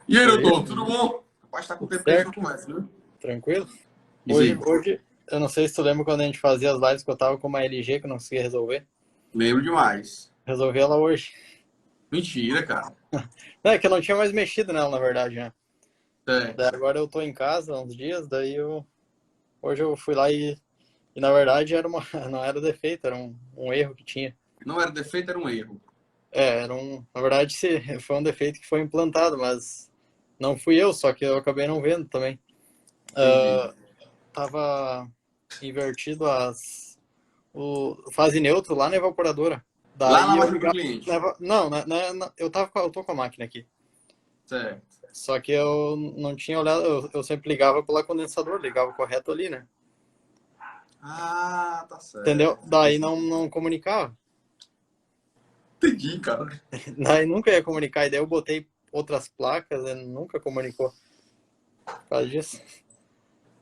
E aí, E aí, doutor, tudo bom? Rapaz, tá com tudo tempo que a gente não certo? conversa, viu? Tranquilo? Diz Hoje, aí. hoje, eu não sei se tu lembra quando a gente fazia as lives que eu tava com uma LG que eu não conseguia resolver. Lembro demais. Resolvi ela hoje. Mentira, cara. Não, é que eu não tinha mais mexido nela, na verdade, né? Daí Certo. agora eu tô em casa há uns dias, hoje eu fui lá e na verdade não era defeito, era um erro que tinha. Não era defeito, era um erro. Na verdade foi um defeito que foi implantado, mas não fui eu, só que eu acabei não vendo também. Entendi. Ah, tava invertido o fase neutro lá na evaporadora. Lá na Daí eu máquina do ligava. cliente. Não, eu tô com a máquina aqui. Certo. Só que eu não tinha olhado, eu sempre ligava pelo condensador, ligava correto ali, né? Ah, tá Entendeu? certo. Daí não comunicava. Entendi, cara. Daí nunca ia comunicar. E daí eu botei outras placas e nunca comunicou por causa disso.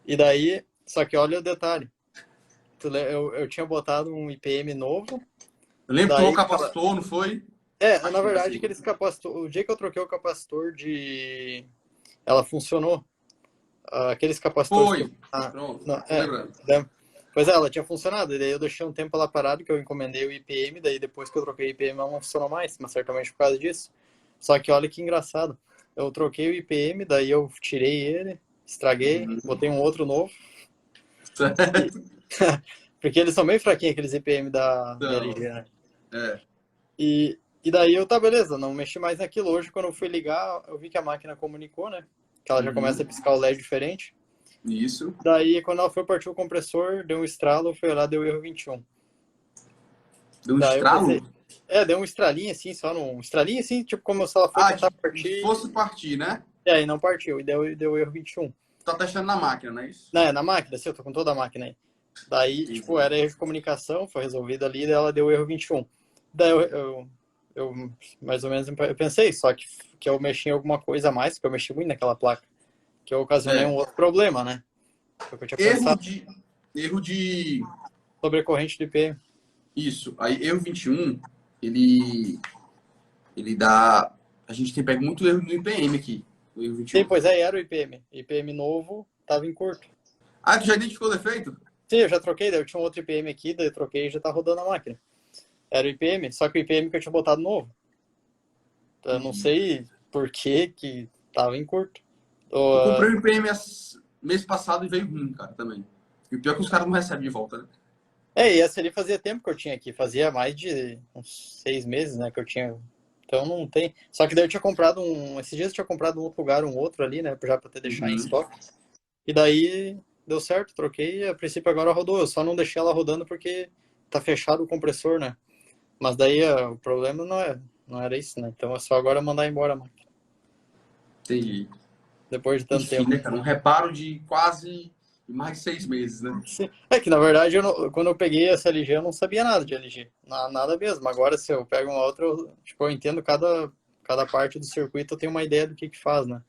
E daí, só que olha o detalhe. Eu tinha botado um IPM novo, Eu lembro que tu daí capacitor, não foi? na Acho que verdade, assim. aqueles capacitor, o dia que eu troquei o capacitor ela funcionou. Aqueles capacitores que. Foi. Pronto. Não, Tô lembrando. pois é, ela tinha funcionado, e daí eu deixei um tempo ela parada, que eu encomendei o IPM, daí depois que eu troquei o IPM ela não funcionou mais, mas certamente por causa disso. Só que olha que engraçado. Eu troquei o IPM, daí eu tirei ele, estraguei, Uhum. botei um outro novo. E... Certo. Porque eles são bem fraquinhos, aqueles IPM da LG, Então, né? é. E daí tá beleza, não mexi mais naquilo. Hoje, quando eu fui ligar, eu vi que a máquina comunicou, né? Que ela já começa a Uhum. piscar o LED diferente. Isso. Daí, quando ela foi partir o compressor, deu um estralo, foi lá, deu erro 21. Deu um Daí eu pensei, estralo? deu um estralinho assim, só num. Estralinho assim, tipo como se ela foi Ah, tentar de partir, fosse partir, né? e aí não partiu, e deu erro 21. Tá testando na máquina, não é isso? Na máquina, assim, eu tô com toda a máquina aí. Daí, tipo, Entendi. era erro de comunicação, foi resolvido ali, daí ela deu erro 21. Daí eu mais ou menos, eu pensei, só que eu mexi em alguma coisa a mais, porque eu mexi muito naquela placa, que eu ocasionei um É. outro problema, né? Foi o que eu tinha Erro pensado, de. Erro de. sobrecorrente de IPM. Isso. Aí, erro 21, ele. Ele dá. A gente tem pego muito erro no IPM aqui. O erro Sim, 21. pois é, era o IPM. IPM novo, tava em curto. Ah, tu já identificou o defeito? Sim, eu já troquei, daí eu tinha um outro IPM aqui, daí eu troquei e já tá rodando a máquina. Era o IPM, só que o IPM que eu tinha botado novo. Então, eu não Entendi. sei por que tava em curto. Eu comprei Uh, o IPM mês passado e veio ruim, cara, também. E o pior é que os caras não recebem de volta, né? e essa ali fazia tempo que eu tinha aqui, fazia mais de uns 6 meses, né, que eu tinha. Então não tem. Só que daí eu tinha comprado esses dias eu tinha comprado em outro lugar, um outro ali, né, já pra ter deixar em Uhum. estoque. E daí deu certo, troquei e a princípio agora rodou. Eu só não deixei ela rodando porque tá fechado o compressor, né? Mas daí o problema não era isso, né? Então é só agora mandar embora, mano. Entendi. Depois de tanto Enfim, tempo. né, cara? Um reparo de quase mais de 6 meses, né? Sim. É que na verdade, quando eu peguei essa LG, eu não sabia nada de LG. Nada mesmo. Agora, se eu pego uma outra, eu entendo cada parte do circuito, eu tenho uma ideia do que faz, né?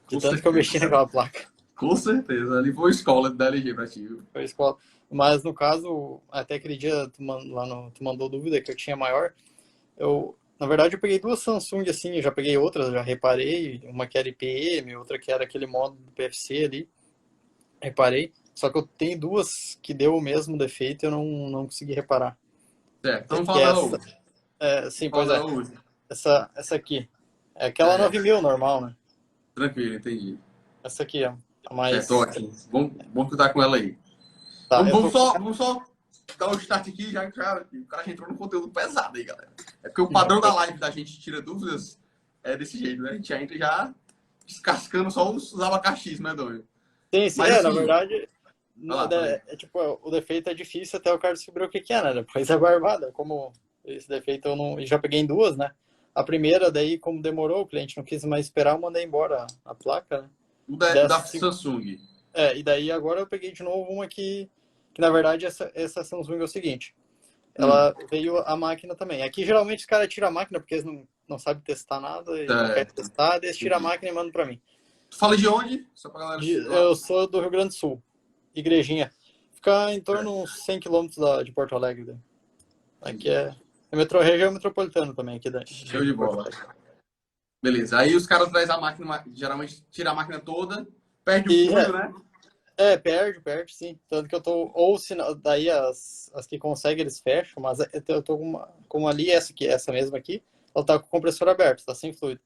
De Com tanto que eu certeza, mexi cara. naquela placa. Com certeza. Ali foi a escola da LG pra ti, viu? Foi a escola. Mas no caso, até aquele dia tu mandou dúvida que eu tinha maior. Na verdade, eu peguei duas Samsung assim, eu já peguei outras, já reparei. Uma que era IPM, outra que era aquele modo do PFC ali. Reparei. Só que eu tenho duas que deu o mesmo defeito e eu não consegui reparar. Certo. Então vamos Que falar é dela essa. hoje. Sim, Vamos falar pois é. dela hoje. Essa aqui. É aquela É, 9000 normal, né? tranquilo, entendi. Essa aqui é a Certo, mais. ótimo. Bom que tu tá com ela aí. Tá, eu tô. Vamos só dar o start aqui, o cara já entrou no conteúdo pesado aí, galera. É porque o Já padrão da foi. live da gente tira dúvidas é desse jeito, né? A gente já entra já descascando só os abacaxis, né, Donho? Sim, sim. Mas Na assim, verdade, vai lá, falei. tipo, o defeito é difícil até o cara descobrir o que é, né? Depois é barbada. Como esse defeito eu não. Já peguei em duas, né? A primeira, daí, como demorou, o cliente não quis mais esperar, eu mandei embora a placa, né? O da Dessa, Samsung. e daí agora eu peguei de novo uma que na verdade essa Samsung é o seguinte, Hum, ela veio a máquina também. Aqui geralmente os caras tiram a máquina porque eles não sabem testar nada e não querem certo. testar, eles tiram a Entendi. máquina e mandam para mim. Tu fala de onde? Só pra galera lá. Eu sou do Rio Grande do Sul, Igrejinha. Fica em torno de Certo. uns 100 quilômetros de Porto Alegre. Daí. Aqui Entendi. é região metropolitana também, aqui Show de de Porto bola. Alegre. Beleza. Aí os caras trazem a máquina, geralmente tira a máquina toda, perde o E fluido, né? perde, sim. Tanto que eu tô. Ou se não, daí as que conseguem eles fecham, mas eu tô com uma ali, essa aqui, essa mesma aqui, ela tá com o compressor aberto, tá sem fluido.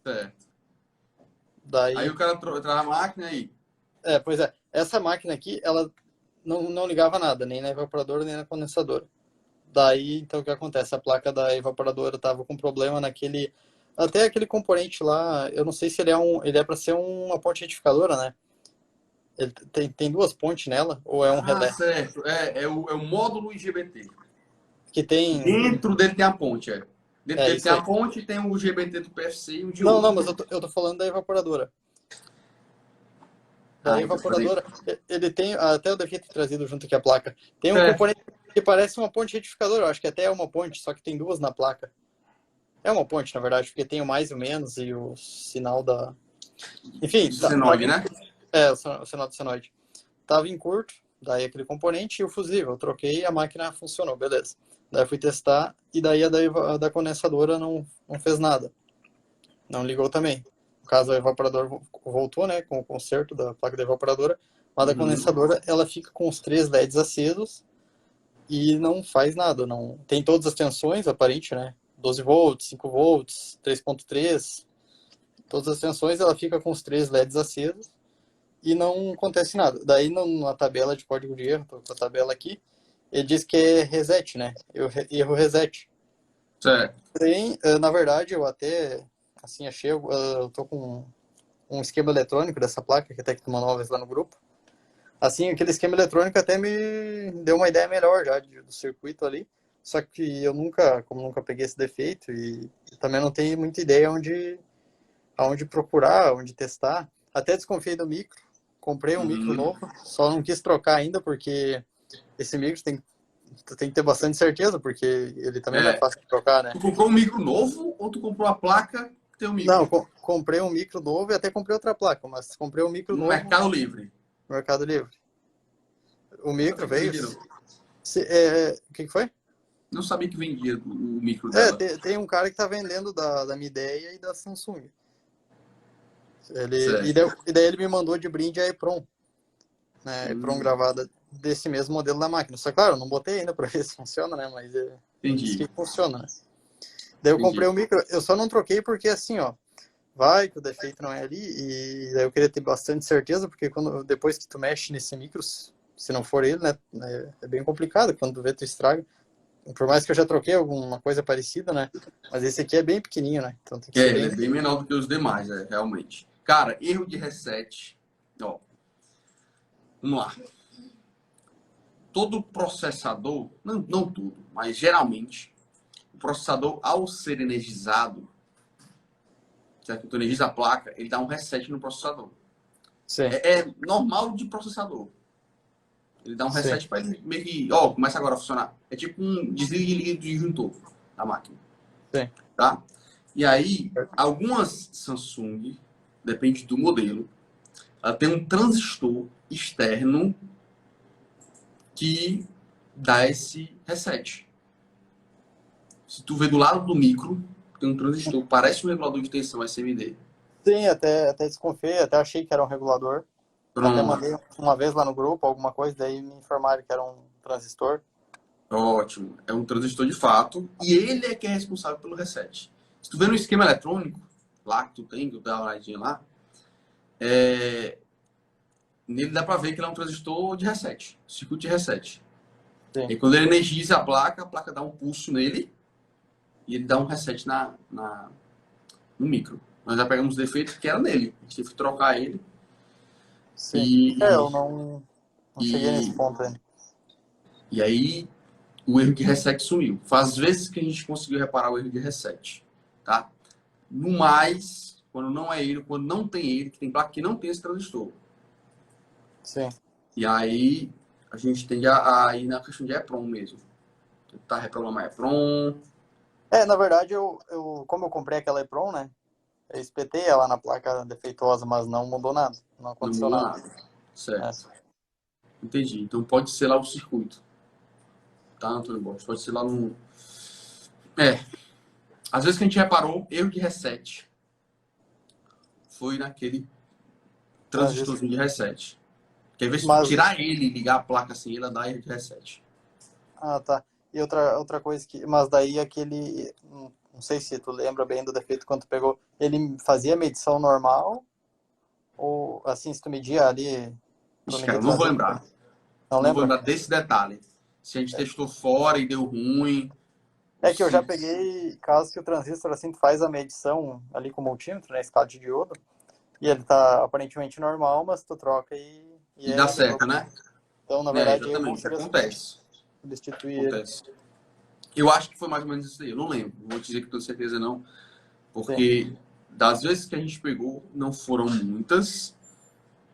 Certo. Aí Daí, o cara traz a máquina aí. pois é, essa máquina aqui, ela não ligava nada, nem na evaporadora, nem na condensadora. Daí, então, o que acontece? A placa da evaporadora tava com problema naquele. Até aquele componente lá, eu não sei se ele é para ser uma ponte retificadora, né? Ele tem duas pontes nela, ou é um Ah, relé? certo. É o módulo IGBT. Que tem. Dentro dele tem a ponte, é. Dentro É dele tem isso a aí. ponte e tem o GBT do PFC e o Não, não, diodo. mas eu tô falando da evaporadora. Da Ah, então peraí. evaporadora, ele tem. Até eu devia ter trazido junto aqui a placa. Tem um Certo. componente que parece uma ponte retificadora, eu acho que até é uma ponte, só que tem duas na placa. É uma ponte, na verdade, porque tem o mais e o menos e o sinal da. O Enfim, tava senoide, em. né? O sinal do senoide. Tava em curto, daí aquele componente e o fusível. Eu troquei e a máquina funcionou, beleza. Daí eu fui testar e daí a da condensadora não fez nada. Não ligou também. No caso, o evaporador voltou, né, com o conserto da placa da evaporadora, mas a da Uhum. condensadora, ela fica com os três LEDs acesos e não faz nada. Não tem todas as tensões, aparente, né? 12 volts, 5 volts, 3.3, todas as tensões, ela fica com os três LEDs acesos e não acontece nada. Daí, na tabela de código de erro, tô com a tabela aqui, ele diz que é reset, né? Erro reset. Certo. Porém, na verdade, eu até, assim, achei, eu tô com um esquema eletrônico dessa placa, que até que tu mandou uma vez lá no grupo. Assim, aquele esquema eletrônico até me deu uma ideia melhor já do circuito ali. Só que eu como nunca peguei esse defeito e também não tenho muita ideia aonde procurar, onde testar. Até desconfiei do micro. Comprei um micro Uhum. novo, só não quis trocar ainda porque esse micro tu tem que ter bastante certeza, porque ele também não é É. fácil de trocar, né? Tu comprou um micro novo ou tu comprou a placa que tem o Não, micro? comprei um micro novo e até comprei outra placa, mas comprei um micro No novo Mercado Livre. no Mercado Livre. O Não micro sabia que veio. vendia, não. O que foi? Não sabia que vendia o micro dela. Tem um cara que tá vendendo da minha ideia e da Samsung. Certo. E daí ele me mandou de brinde a EPROM, né? EPROM Hum, gravada desse mesmo modelo da máquina. Só que, claro, eu não botei ainda para ver se funciona, né? Mas ele disse entendi. que funciona, né? Daí eu comprei Entendi. o micro, eu só não troquei porque assim, ó, vai que o defeito não é ali, e daí eu queria ter bastante certeza, porque depois que tu mexe nesse micro, se não for ele, né, é bem complicado, quando tu vê tu estraga. Por mais que eu já troquei alguma coisa parecida, né, mas esse aqui é bem pequenininho, né, então tem que ser Ele é bem... bem menor do que os demais, realmente. Cara, erro de reset. Ó, vamos lá. Todo processador, não tudo, mas geralmente, o processador, ao ser energizado, certo? Tu energiza a placa, ele dá um reset no processador. Sim, É normal de processador. Ele dá um sim, reset para ele meio que, ó, começa agora a funcionar. É tipo um desliga e liga do disjuntor da máquina, sim. tá? E aí, algumas Samsung, depende do modelo, ela tem um transistor externo que dá esse reset. Se tu vê do lado do micro, tem um transistor, parece um regulador de tensão SMD. Sim, até desconfiei, até achei que era um regulador. Até Pronto, mandei uma vez lá no grupo alguma coisa, daí me informaram que era um transistor. ótimo. É um transistor de fato e ele é que é responsável pelo reset. Se tu vê no esquema eletrônico, lá que tu tem, que tu dá uma olhadinha lá, nele dá pra ver que ele é um transistor de reset, circuito de reset. Sim, E quando ele energiza a placa dá um pulso nele e ele dá um reset no micro. Nós já pegamos defeitos que era nele. A gente teve que trocar ele. sim. Eu E, não cheguei nesse e, ponto ainda. e aí o erro de reset sumiu. Faz vezes que a gente conseguiu reparar o erro de reset. Tá? No mais, quando não é ele, quando não tem ele, que tem placa que não tem esse transistor. Sim. E aí a gente tende a ir na questão de EPROM mesmo. Tentar reprogramar EPROM. Na verdade, como eu comprei aquela EPROM, né? Eu espetei ela na placa defeituosa, mas não mudou nada. Não Não aconteceu muda nada. nada. É. Certo. Entendi. Então pode ser lá o circuito. Tá, Antônio Borges? Pode ser lá no. É. Às vezes que a gente reparou, erro de reset. Foi naquele transistorzinho de reset. Que às vezes tu Mas, tirar ele e ligar a placa assim, ela dá erro de reset. tá. E outra coisa que, mas daí aquele, não sei se tu lembra bem do defeito quando tu pegou, ele fazia medição normal ou assim, se tu media ali para Ixi, medir cara, não vou transistor? lembrar. Não Não vou lembra? lembrar desse detalhe. Se a gente testou fora e deu ruim, ou É que eu já se... peguei caso que o transistor assim tu faz a medição ali com o multímetro, né, escala de diodo, e ele tá aparentemente normal, mas tu troca e E dá é ele certo, mesmo. né? Então, na É, verdade, aí o bom exatamente. seria Acontece. substituir ele. Acontece. Eu acho que foi mais ou menos isso aí. Eu não lembro. Não vou te dizer que tenho certeza não. Sim. Porque das vezes que a gente pegou, não foram muitas.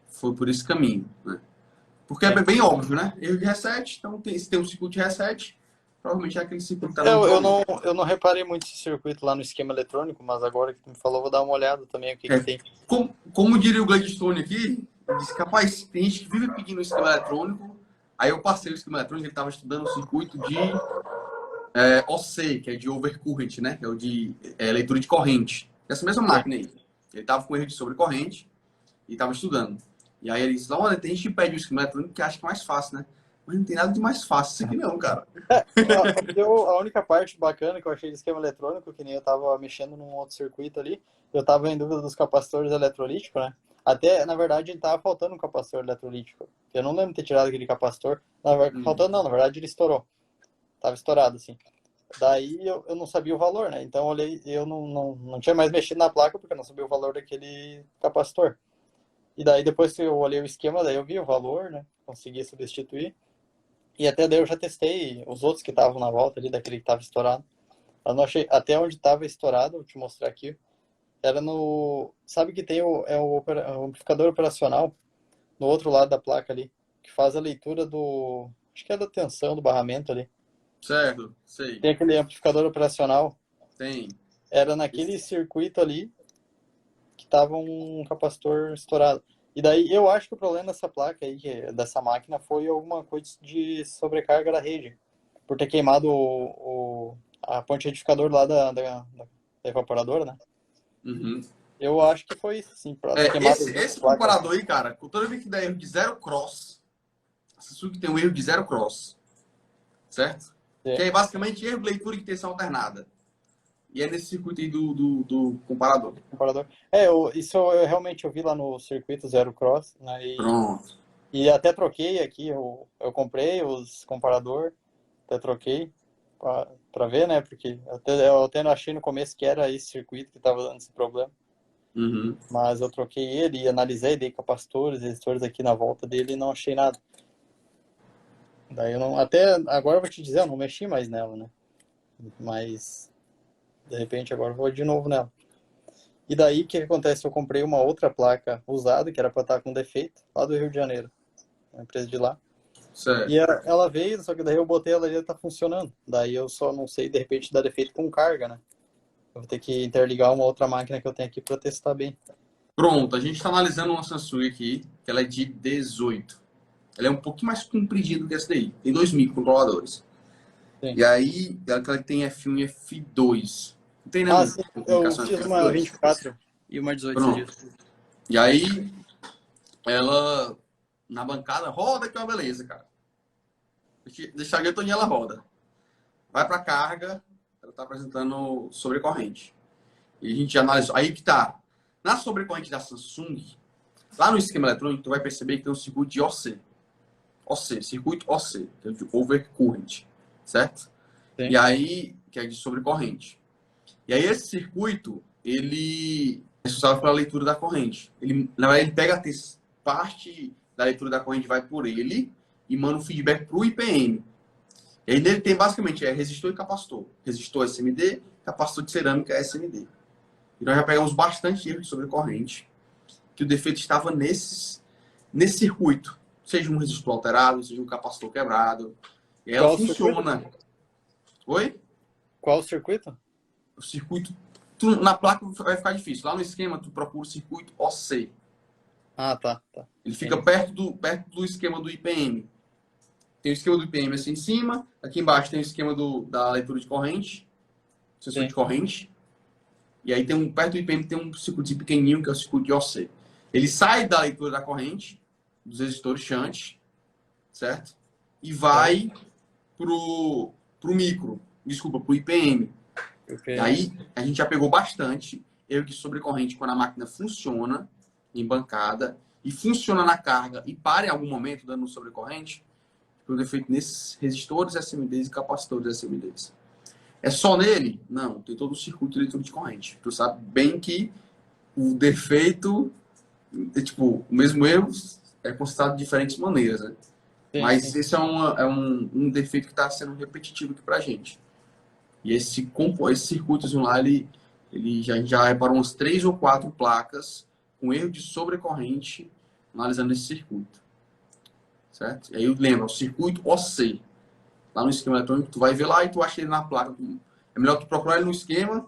Foi por esse caminho, né? Porque é Sim. bem óbvio, né? Erro de reset. Então, se tem um circuito de reset, provavelmente é aquele circuito que está dando Eu, eu problema. não, eu não reparei muito esse circuito lá no esquema eletrônico, mas agora que tu me falou, vou dar uma olhada também o que É, tem. como diria o Gladstone aqui, ele disse que, rapaz, tem gente que vive pedindo o esquema eletrônico. Aí eu passei o esquema eletrônico, ele estava estudando o circuito de OC, que é de overcurrent, né? Que é o de leitura de corrente. Essa mesma Sim. máquina aí. Ele estava com erro de sobrecorrente e estava estudando. E aí ele disse, olha, tem gente que pede o esquema eletrônico que acha que é mais fácil, né? Mas não tem nada de mais fácil isso aqui não, cara. A única parte bacana que eu achei do esquema eletrônico, que nem eu tava mexendo num outro circuito ali, eu tava em dúvida dos capacitores eletrolíticos, né? Até, na verdade, ele tava faltando um capacitor eletrolítico. Eu não lembro de ter tirado aquele capacitor. Faltando não, na verdade ele estourou. Tava estourado, assim. Daí eu não sabia o valor, né? Então eu olhei, eu não tinha mais mexido na placa porque eu não sabia o valor daquele capacitor. E daí depois que eu olhei o esquema, daí eu vi o valor, né? Consegui substituir. E até daí eu já testei os outros que estavam na volta ali, daquele que estava estourado. Eu não achei, até onde estava estourado, vou te mostrar aqui, era no... Sabe que tem o amplificador operacional no outro lado da placa ali, que faz a leitura do... Acho que é da tensão do barramento ali. Certo, sei. Tem aquele amplificador operacional. Tem. Era naquele circuito ali que tava um capacitor estourado. E daí eu acho que o problema dessa placa aí, dessa máquina, foi alguma coisa de sobrecarga da rede. Por ter queimado a ponte retificador lá da evaporadora, né? Uhum. Eu acho que foi isso, sim, pra ter queimado Esse a placa, né? comparador aí, cara, toda vez que dá erro de zero cross, a Suzuki tem um erro de zero cross, certo? Que É, é basicamente erro de leitura de tensão alternada. E é nesse circuito aí do comparador. comparador. Isso eu realmente eu vi lá no circuito Zero Cross, né? Pronto. E até troquei aqui, eu comprei os comparador, até troquei pra ver, né? Porque eu até não achei no começo que era esse circuito que tava dando esse problema. Uhum. Mas eu troquei ele e analisei, dei capacitores, resistores aqui na volta dele e não achei nada. Daí eu não. Até agora eu vou te dizer, eu não mexi mais nela, né? Mas de repente agora eu vou de novo nela. E daí o que acontece? Eu comprei uma outra placa usada, que era para estar com defeito, lá do Rio de Janeiro, uma empresa de lá. E Certo. ela veio, só que daí eu botei ela e ela tá funcionando. Daí eu só não sei, de repente, dar defeito com carga, né? Eu vou ter que interligar uma outra máquina que eu tenho aqui para testar bem. Pronto, a gente está analisando uma Samsung aqui, que ela é de 18. Ela é um pouquinho mais compridinha do que essa daí. Tem dois microcontroladores. Sim. E aí, ela tem F1 e F2. Não tem Ah, não sim, eu comunicação fiz F1 e uma F2? 24 e uma 18 esses Pronto. dias. E aí, ela na bancada roda, que é uma beleza, cara. Deixa a Toninha, ela roda. Vai para carga, ela está apresentando sobrecorrente. E a gente analisou. Aí que tá. Na sobrecorrente da Samsung, lá no esquema eletrônico, tu vai perceber que tem um circuito de OC. OC, circuito OC, que é de overcurrent, certo? Sim. E aí, que é de sobrecorrente. E aí esse circuito, ele é responsável pela leitura da corrente. Ele, na verdade, ele pega parte da leitura da corrente, vai por ele e manda um feedback para o IPM. E aí nele tem basicamente resistor e capacitor. Resistor SMD, capacitor de cerâmica SMD. E nós já pegamos bastante erro de sobrecorrente, que o defeito estava nesse circuito. Seja um resistor alterado, seja um capacitor quebrado. E ela Qual o circuito? funciona. Oi? Qual o circuito? O circuito. Na placa vai ficar difícil. Lá no esquema, tu procura o circuito OC. Ah, tá. Ele fica Entendi. perto do esquema do IPM. Tem o esquema do IPM assim em cima. Aqui embaixo tem o esquema da leitura de corrente. sensor Sim. de corrente. E aí perto do IPM tem um circuito pequenininho, que é o circuito de OC. Ele sai da leitura da corrente, dos resistores shunt, certo? E vai pro micro, desculpa, pro IPM. E aí a gente já pegou bastante erro de sobrecorrente quando a máquina funciona em bancada e funciona na carga e para em algum momento dando sobrecorrente, por defeito nesses resistores SMDs e capacitores SMDs. É só nele? Não, tem todo o circuito de leitura de corrente. Tu sabe bem que o defeito, tipo, o mesmo erro é constatado de diferentes maneiras, né? Sim, Mas sim. esse é um defeito que está sendo repetitivo aqui pra gente. E esse circuitozinho lá, ele já reparou umas 3 ou 4 placas com erro de sobrecorrente analisando esse circuito. Certo? E aí lembra, o circuito OC. Lá no esquema eletrônico, tu vai ver lá e tu acha ele na placa. É melhor tu procurar ele no esquema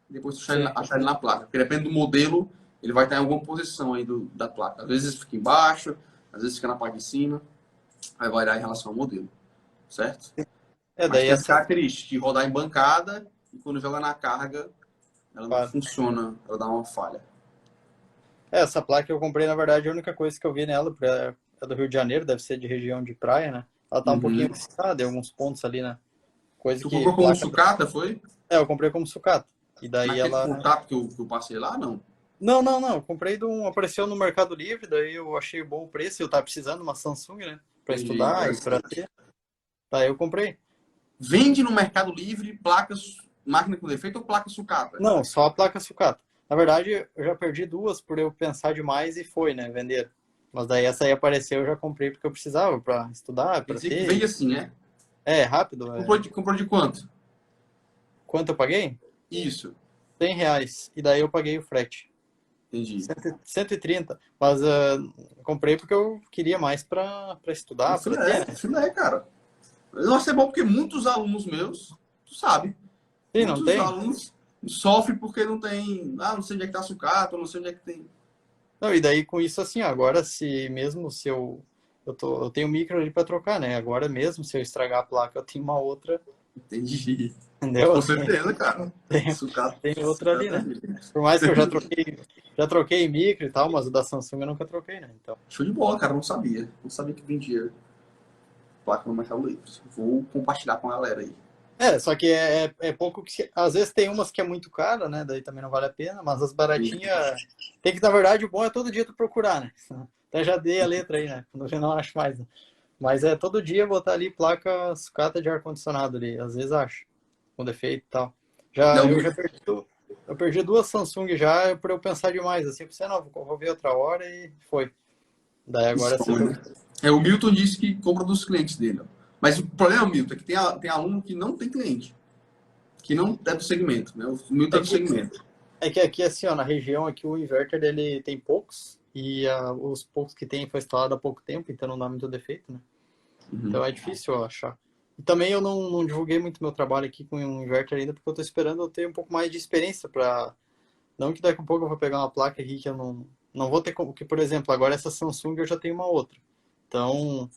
e depois tu achar ele na placa. Porque depende do modelo, ele vai estar em alguma posição aí da placa. Às vezes fica embaixo, às vezes fica na parte de cima. Vai variar em relação ao modelo. Certo? Mas Daí tem essa essa. característica de rodar em bancada e quando joga na carga, ela não Claro. funciona, ela dá uma falha. Essa placa que eu comprei, na verdade, a única coisa que eu vi nela, porque é do Rio de Janeiro, deve ser de região de praia, né? Ela tá um pouquinho oxidada, em alguns pontos ali, né? Coisa Tu que comprou como placa. sucata, foi? Eu comprei como sucata. E daí Naquele ela. contato que eu passei lá, não? Não, não, não. Eu comprei apareceu no Mercado Livre, daí eu achei bom o preço. Eu tava precisando de uma Samsung, né? Pra Entendi, estudar e pra interessante. ter. Daí eu comprei. Vende no Mercado Livre placas, máquina com defeito ou placa sucata? Não, só a placa sucata. Na verdade, eu já perdi duas por eu pensar demais e foi, né? Vender. Mas daí essa aí apareceu, eu já comprei porque eu precisava pra estudar, Quer pra dizer que ter. vende assim, né? É rápido. Comprou de quanto? Quanto eu paguei? Isso. R$ 100. E daí eu paguei o frete. Entendi. 130. Mas comprei porque eu queria mais para O estudar, para ter, filé, né? filé, cara. Nossa, é bom porque muitos alunos meus, tu sabe, Sim, não muitos tem? alunos sofrem porque não tem, não sei onde é que tá sucata, não sei onde é que tem. Não, e daí com isso assim, agora se eu tenho micro ali para trocar, né? Agora mesmo se eu estragar a placa, eu tenho uma outra, Entendi. entendeu? Com Eu certeza, cara. tenho, Sucata, tenho outra ali, sucata é né? vida. Por mais que eu já troquei micro e tal, mas o da Samsung eu nunca troquei, né? Então, Show de bola, cara. Não sabia. Não sabia que vendia placa no Mercado Livre. Vou compartilhar com a galera aí. só que é pouco que. Às vezes tem umas que é muito cara, né? Daí também não vale a pena, mas as baratinhas. Tem que, na verdade, o bom é todo dia tu procurar, né? Até já dei a letra aí, né? Quando eu não acho mais. Né? Mas é todo dia botar ali placa sucata de ar-condicionado ali. Às vezes acho, com defeito e tal. Não, Eu já perdi. Eu perdi duas Samsung já por eu pensar demais. Assim, você não, vou ver outra hora e foi. Daí agora essa eu né? O Milton disse que compra dos clientes dele. Ó. Mas o problema, Milton, é que tem aluno que não tem cliente. Que não é do segmento. Né? O Milton é É do que, segmento. é que aqui, assim, ó, na região aqui o inverter ele tem poucos. E os poucos que tem foi instalado há pouco tempo, então não dá muito defeito, né? Uhum. Então é difícil eu achar. E também eu não divulguei muito meu trabalho aqui com um inverter ainda, porque eu tô esperando eu ter um pouco mais de experiência para. Não que daqui a pouco eu vou pegar uma placa aqui que eu não vou ter como. Que, por exemplo, agora essa Samsung eu já tenho uma outra. Então,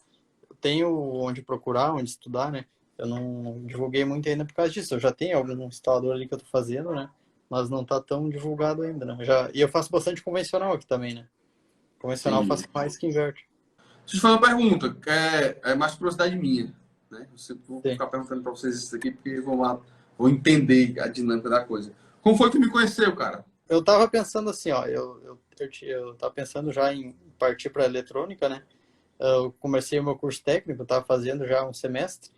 eu tenho onde procurar, onde estudar, né? Eu não divulguei muito ainda por causa disso. Eu já tenho algum instalador ali que eu tô fazendo, né? Mas não tá tão divulgado ainda, né? E eu faço bastante convencional aqui também, né? Convencional eu Entendi. faço mais que inverter. Deixa eu te fazer uma pergunta, que é mais curiosidade minha. Né? Vou Sim. ficar perguntando para vocês isso aqui, porque vou entender a dinâmica da coisa. Como foi que tu me conheceu, cara? Eu tava pensando assim, ó, eu tava pensando já em partir para eletrônica, né? Eu comecei o meu curso técnico, eu tava fazendo já um semestre.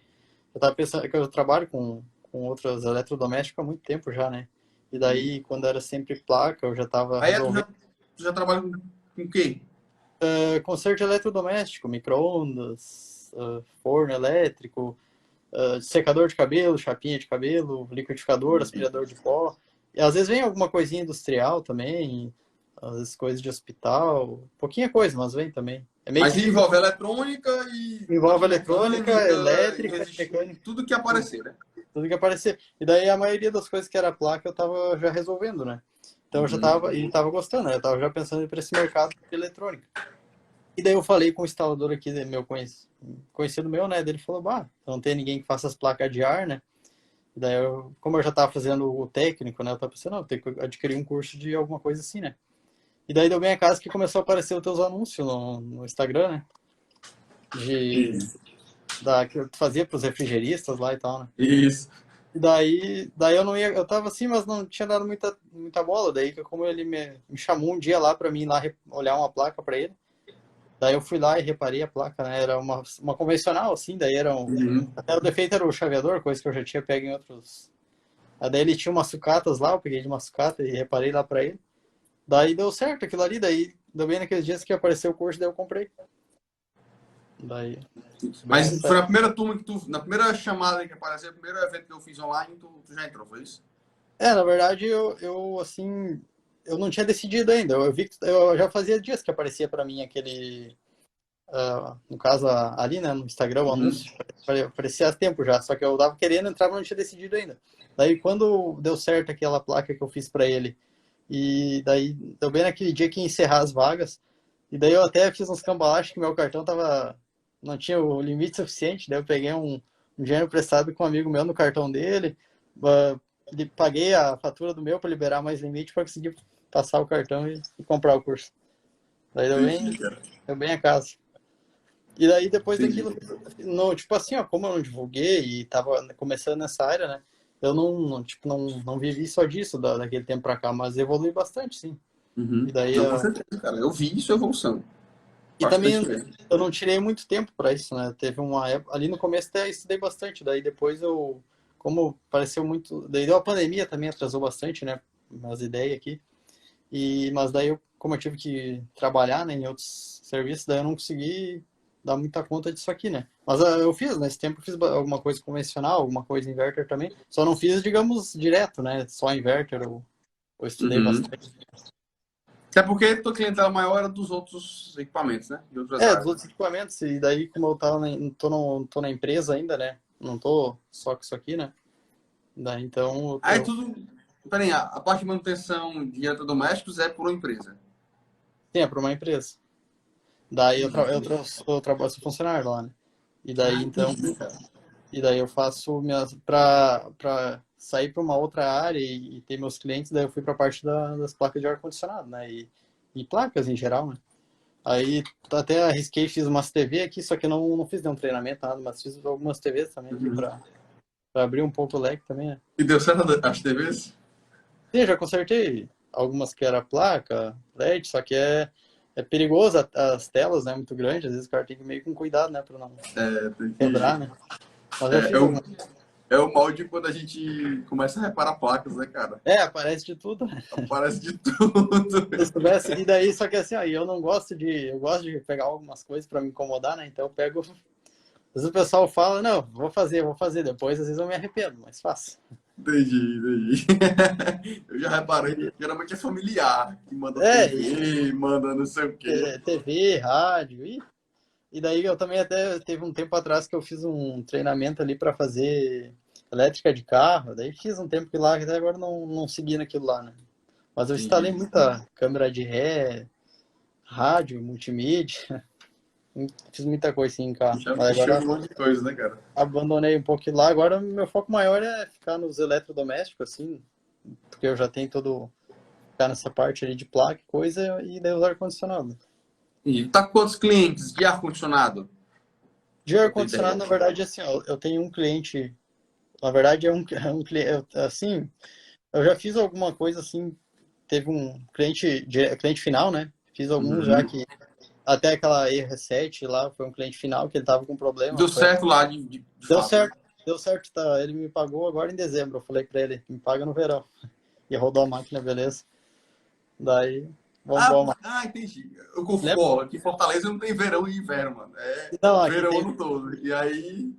Eu tava pensando que eu trabalho com outras eletrodomésticos há muito tempo já, né? E Uhum. daí, quando era sempre placa, eu já tava Aí resolvendo tu já trabalha com o quê? conserto de eletrodoméstico, micro-ondas, forno elétrico, secador de cabelo, chapinha de cabelo, liquidificador, aspirador de pó. E às vezes vem alguma coisinha industrial também, às vezes coisas de hospital, pouquinha coisa, mas vem também. É meio Mas que envolve eletrônica e envolve parte eletrônica, mecânica, elétrica, mecânica, tudo que aparecer, né? tudo que aparecer. E daí a maioria das coisas que era placa eu tava já resolvendo, né? Então eu já Uhum. tava gostando, né? Eu tava já pensando em ir para esse mercado de eletrônica. E daí eu falei com o instalador aqui, meu conhecido meu, né? Ele falou, bah, não tem ninguém que faça as placas de ar, né? E daí, como eu já tava fazendo o técnico, né? Eu tava pensando, não, eu tenho que adquirir um curso de alguma coisa assim, né? E daí deu bem a casa que começou a aparecer os teus anúncios no Instagram, né? De, Isso. que eu fazia pros refrigeristas lá e tal, né? Isso. E daí eu não ia, eu tava assim, mas não tinha dado muita bola. Daí, como ele me chamou um dia lá pra mim lá olhar uma placa pra ele. Daí eu fui lá e reparei a placa, né? Era uma convencional, assim, daí era Uhum. até o defeito era o chaveador, coisa que eu já tinha pego em outros. Daí ele tinha umas sucatas lá, eu peguei de uma sucata e reparei lá pra ele. Daí deu certo aquilo ali, daí deu bem naqueles dias que apareceu o curso, daí eu comprei. Daí, bem Mas foi certo. na primeira turma que tu, na primeira chamada que apareceu, o primeiro evento que eu fiz online, tu já entrou, foi isso? Na verdade, assim, eu não tinha decidido ainda. Eu vi que eu já fazia dias que aparecia pra mim aquele, no caso ali, né, no Instagram, o Uhum. anúncio, aparecia há tempo já, só que eu tava querendo entrar, mas não tinha decidido ainda. Daí, quando deu certo aquela placa que eu fiz pra ele, e daí deu bem naquele dia que ia encerrar as vagas, e daí eu até fiz uns cambalaches que meu cartão não tinha o limite suficiente, daí eu peguei um dinheiro emprestado com um amigo meu no cartão dele, uh, paguei a fatura do meu para liberar mais limite para conseguir passar o cartão e comprar o curso. Daí Entendi, cara. deu bem a casa. E daí depois Entendi. daquilo, no, tipo assim, ó, como eu não divulguei e tava começando nessa área, né? Eu tipo, não vivi só disso daquele tempo pra cá, mas evolui bastante, sim. Uhum. E daí, Não, com certeza, cara. Eu vi isso evolução. e também Bastante mesmo. eu não tirei muito tempo para isso, né? Teve uma época, ali no começo até estudei bastante, daí depois como pareceu muito, daí deu a pandemia também atrasou bastante, né? As ideias aqui. Mas daí como eu tive que trabalhar, né, em outros serviços, daí eu não consegui dar muita conta disso aqui, né? Mas eu fiz, nesse tempo eu fiz alguma coisa convencional, alguma coisa inverter também. Só não fiz, digamos, direto, né? Só inverter, eu estudei Uhum. bastante. Até porque tua clientela maior era dos outros equipamentos, né? De outras Dos áreas. outros equipamentos, e daí como eu tava tô, no, tô na empresa ainda, né? Não tô só com isso aqui, né? Daí então Aí tudo. Peraí, a parte de manutenção de eletrodomésticos é por uma empresa. sim, é para uma empresa. Daí Entendi. eu trabalho, sou funcionário lá, né? E Ah, daí então entendi, cara. E daí eu faço minhas para sair para uma outra área e ter meus clientes, daí eu fui para a parte das placas de ar condicionado, né? E placas em geral, né? Aí até arrisquei, fiz umas TV aqui, só que não fiz nenhum treinamento, nada, mas fiz algumas TVs também aqui Uhum. para abrir um pouco o leque também, né? E deu certo as TVs? Sim, já consertei algumas que era placa, LED, só que é perigoso as telas, né? Muito grande, às vezes o cara tem que ir meio com cuidado, né? Para não É, tem quebrar, que. né? Mas já É, fiz algumas. é o mal de quando a gente começa a reparar placas, né, cara? Aparece de tudo. Aparece de tudo. Se eu soubesse, e daí, só que assim, ó, eu não gosto eu gosto de pegar algumas coisas para me incomodar, né? Então eu pego, às vezes o pessoal fala, não, vou fazer, depois às vezes eu me arrependo, mas faço. Entendi, entendi. Eu já reparei, geralmente é familiar, que manda É, TV, manda não sei o quê. TV, rádio, e daí eu também até teve um tempo atrás que eu fiz um treinamento ali para fazer elétrica de carro, daí fiz um tempo que lá, que até agora não segui naquilo lá, né? Mas eu instalei Entendi. muita câmera de ré, rádio, multimídia, fiz muita coisa assim em carro. Mas Mexeu agora um monte de coisa, né, cara? abandonei um pouco lá. Agora, meu foco maior é ficar nos eletrodomésticos, assim, porque eu já tenho ficar nessa parte ali de placa, e coisa, e daí os ar-condicionado. E tá com quantos clientes de ar-condicionado? De Pra ter ar-condicionado, ideia. na verdade, assim, ó, eu tenho um cliente, na verdade, é um cliente, assim, eu já fiz alguma coisa assim, teve um cliente final, né? Fiz alguns já Uhum. que, até aquela E-Reset lá, foi um cliente final que ele tava com problema, Deu certo lá de deu fato, né? certo, deu certo, tá? Ele me pagou agora em dezembro. Eu falei pra ele, me paga no verão. E rodou a máquina, beleza. Daí, vamos Ah, embora. entendi. Lembra? Ó, aqui em Fortaleza não tem verão e inverno, mano. É Não, aqui verão o tem. ano todo. E aí.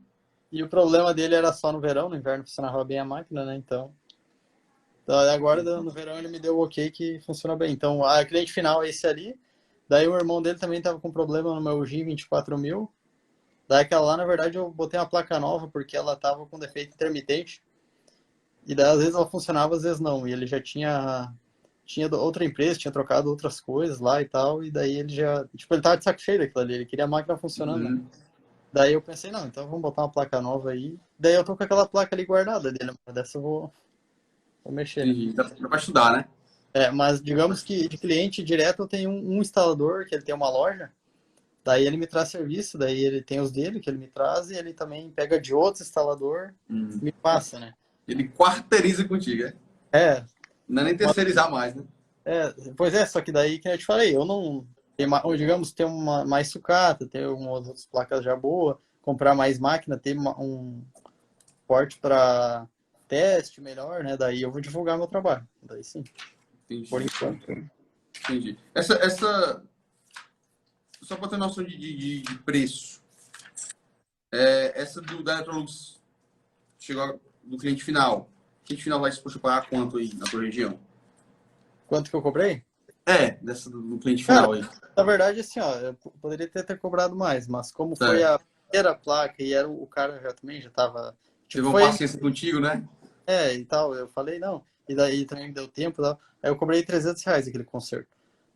E o problema dele era só no verão, no inverno funcionava bem a máquina, né? Então agora no verão ele me deu o ok que funciona bem. Então, a cliente final é esse ali. Daí o irmão dele também tava com problema no meu G 24.000. Daí aquela lá, na verdade, eu botei uma placa nova porque ela tava com defeito intermitente. E daí às vezes ela funcionava, às vezes não. E ele já tinha outra empresa, tinha trocado outras coisas lá e tal, e daí ele já, tipo, ele tava de saco cheio daquilo ali, ele queria a máquina funcionando, né? Uhum. Daí eu pensei, não, então vamos botar uma placa nova aí. Daí eu tô com aquela placa ali guardada dele, mas dessa eu vou mexer, né? Entendi. Dá pra estudar, né? É, mas Dá pra digamos que de cliente direto eu tenho um instalador, que ele tem uma loja, daí ele me traz serviço, daí ele tem os dele que ele me traz e ele também pega de outro instalador e Hum. me passa, né? Ele quarteiriza contigo, é? É, Não é nem terceirizar mais, né? pois é, só que daí que eu te falei, eu não. Ou, digamos, ter uma mais sucata, ter umas outras placas já boas, comprar mais máquina, ter um porte para teste melhor, né? Daí eu vou divulgar meu trabalho. Daí sim, por Entendi. enquanto. Entendi. Só para ter noção de preço. Essa da Electrolux chegou do cliente final. O cliente final vai se puxar pagar quanto aí na tua região? Quanto que eu cobrei? Dessa do cliente Cara, final aí. na verdade, assim, ó, eu poderia ter cobrado mais, mas como foi Certo. a primeira placa e era o cara já também já tava. Tipo, Teve uma foi. paciência contigo, né? E tal, eu falei, não. E daí também me deu tempo e tal. Aí eu cobrei R$ 300 aquele conserto.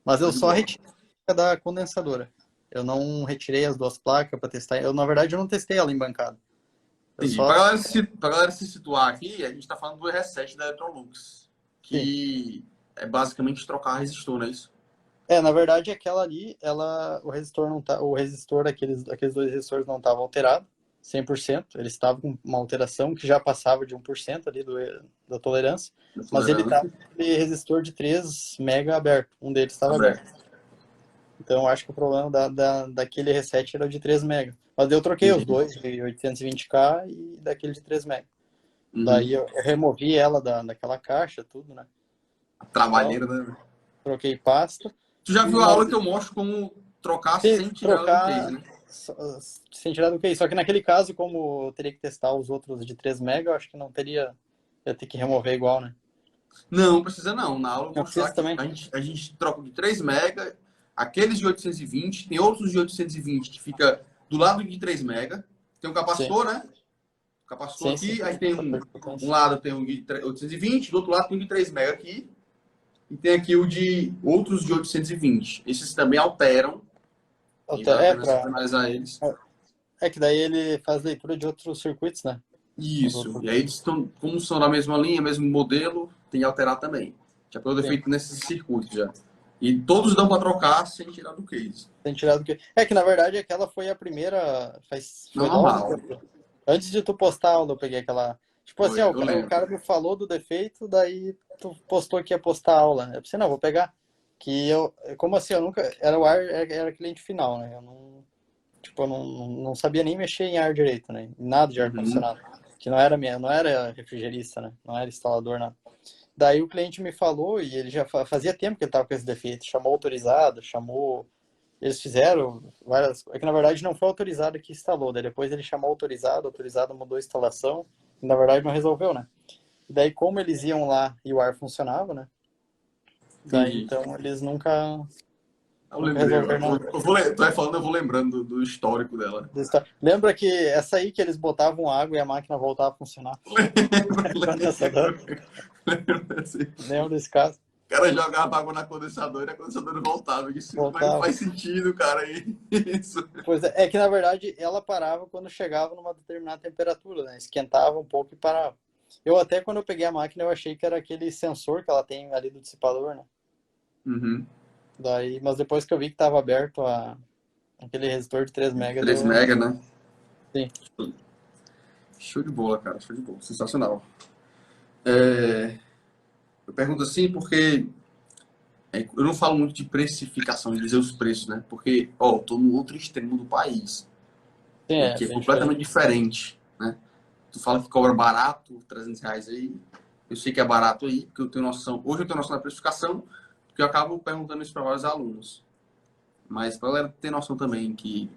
Mas Show eu de só bola. retirei a placa da condensadora. Eu não retirei as duas placas para testar. Eu, na verdade, eu não testei ela em bancada. Eu Entendi. só. Pra galera se situar aqui, a gente está falando do R7 da Electrolux, Sim. que é basicamente trocar resistor, não é isso? Na verdade, aquela ali, o resistor não tá, o resistor aqueles dois resistores não estavam alterados 100%. Eles estavam com uma alteração que já passava de 1% ali da tolerância, Da mas ele estava tolerância. com aquele resistor de 3 mega aberto. Um deles estava aberto. Aberto. Então, eu acho que o problema daquele reset era o de 3 mega. Mas eu troquei os Entendi. dois, de 820K e daquele de 3 mega. Daí Uhum. eu removi ela daquela caixa, tudo, né? Só Trabalheira, né? troquei pasta. Tu já viu a Mas aula que eu mostro como trocar se sem tirar ela do case, trocar né? sem tirar do que isso. Só que naquele caso, como eu teria que testar os outros de 3 mega, eu acho que não teria. Ia ter que remover igual, né? Não, precisa não. Na aula eu vou Eu mostrar fiz que também. a gente troca de 3 mega, aqueles de 820, tem outros de 820 que fica do lado de 3 mega. Tem um Sim, capacitor, né? O capacitor sim, sim. aqui, aí tem Só perdi um potência. lado tem um de 820, do outro lado tem um de 3 mega aqui, e tem aqui o de outros de 820. Esses também alteram, e vale a É, pena você analisar eles. é que daí ele faz leitura de outros circuitos, né? Os Isso. outros. E aí eles estão, como são da mesma linha, mesmo modelo, tem que alterar também. Já pegou Sim. defeito nesses circuitos já. E todos dão para trocar sem tirar do case. Tem tirado que. É que na verdade aquela foi a primeira. Não Foi logo normal. antes de tu postar a aula, eu peguei aquela. Tipo assim, Foi, ó, eu o lembro. cara me falou do defeito, daí tu postou que ia postar a aula. Eu pensei, não, vou pegar. Que eu. Como assim, eu nunca. Era o ar, era cliente final, né? Eu não. Tipo, eu não sabia nem mexer em ar direito, né? Nada de Uhum. ar-condicionado. Que não era minha, não era refrigerista, né? Não era instalador, nada. Daí o cliente me falou, e ele já fazia tempo que ele estava com esse defeito. Chamou autorizado, chamou. Eles fizeram várias. É que na verdade não foi autorizado que instalou. Daí depois ele chamou autorizado mudou a instalação. E na verdade não resolveu, né? E daí, como eles iam lá e o ar funcionava, né? Daí Entendi. então eles nunca, Eu nunca lembrei. resolveram nada. Tu vai falando, eu vou lembrando do histórico dela. Lembra que essa aí que eles botavam água e a máquina voltava a funcionar? Condensador. Lembro assim. Lembra desse caso? O cara jogava água na condensadora e a condensadora voltava. Isso não Voltava. faz sentido, cara. Isso. Pois é que na verdade ela parava quando chegava numa determinada temperatura, né? Esquentava um pouco e parava. Eu até quando eu peguei a máquina eu achei que era aquele sensor que ela tem ali do dissipador, né? Uhum. Daí, mas depois que eu vi que estava aberto aquele resistor de 3 mega 3 deu. mega, né? Sim. Show de bola, cara. Show de bola. Sensacional. É, eu pergunto assim porque eu não falo muito de precificação, de dizer os preços, né? Porque, ó, eu tô no outro extremo do país. Sim, E é aqui é bem diferente. completamente diferente, né? Tu fala que cobra barato, R$ 300 aí. Eu sei que é barato aí, porque eu tenho noção. Hoje eu tenho noção da precificação, porque eu acabo perguntando isso para vários alunos. Mas para galera ter noção também que,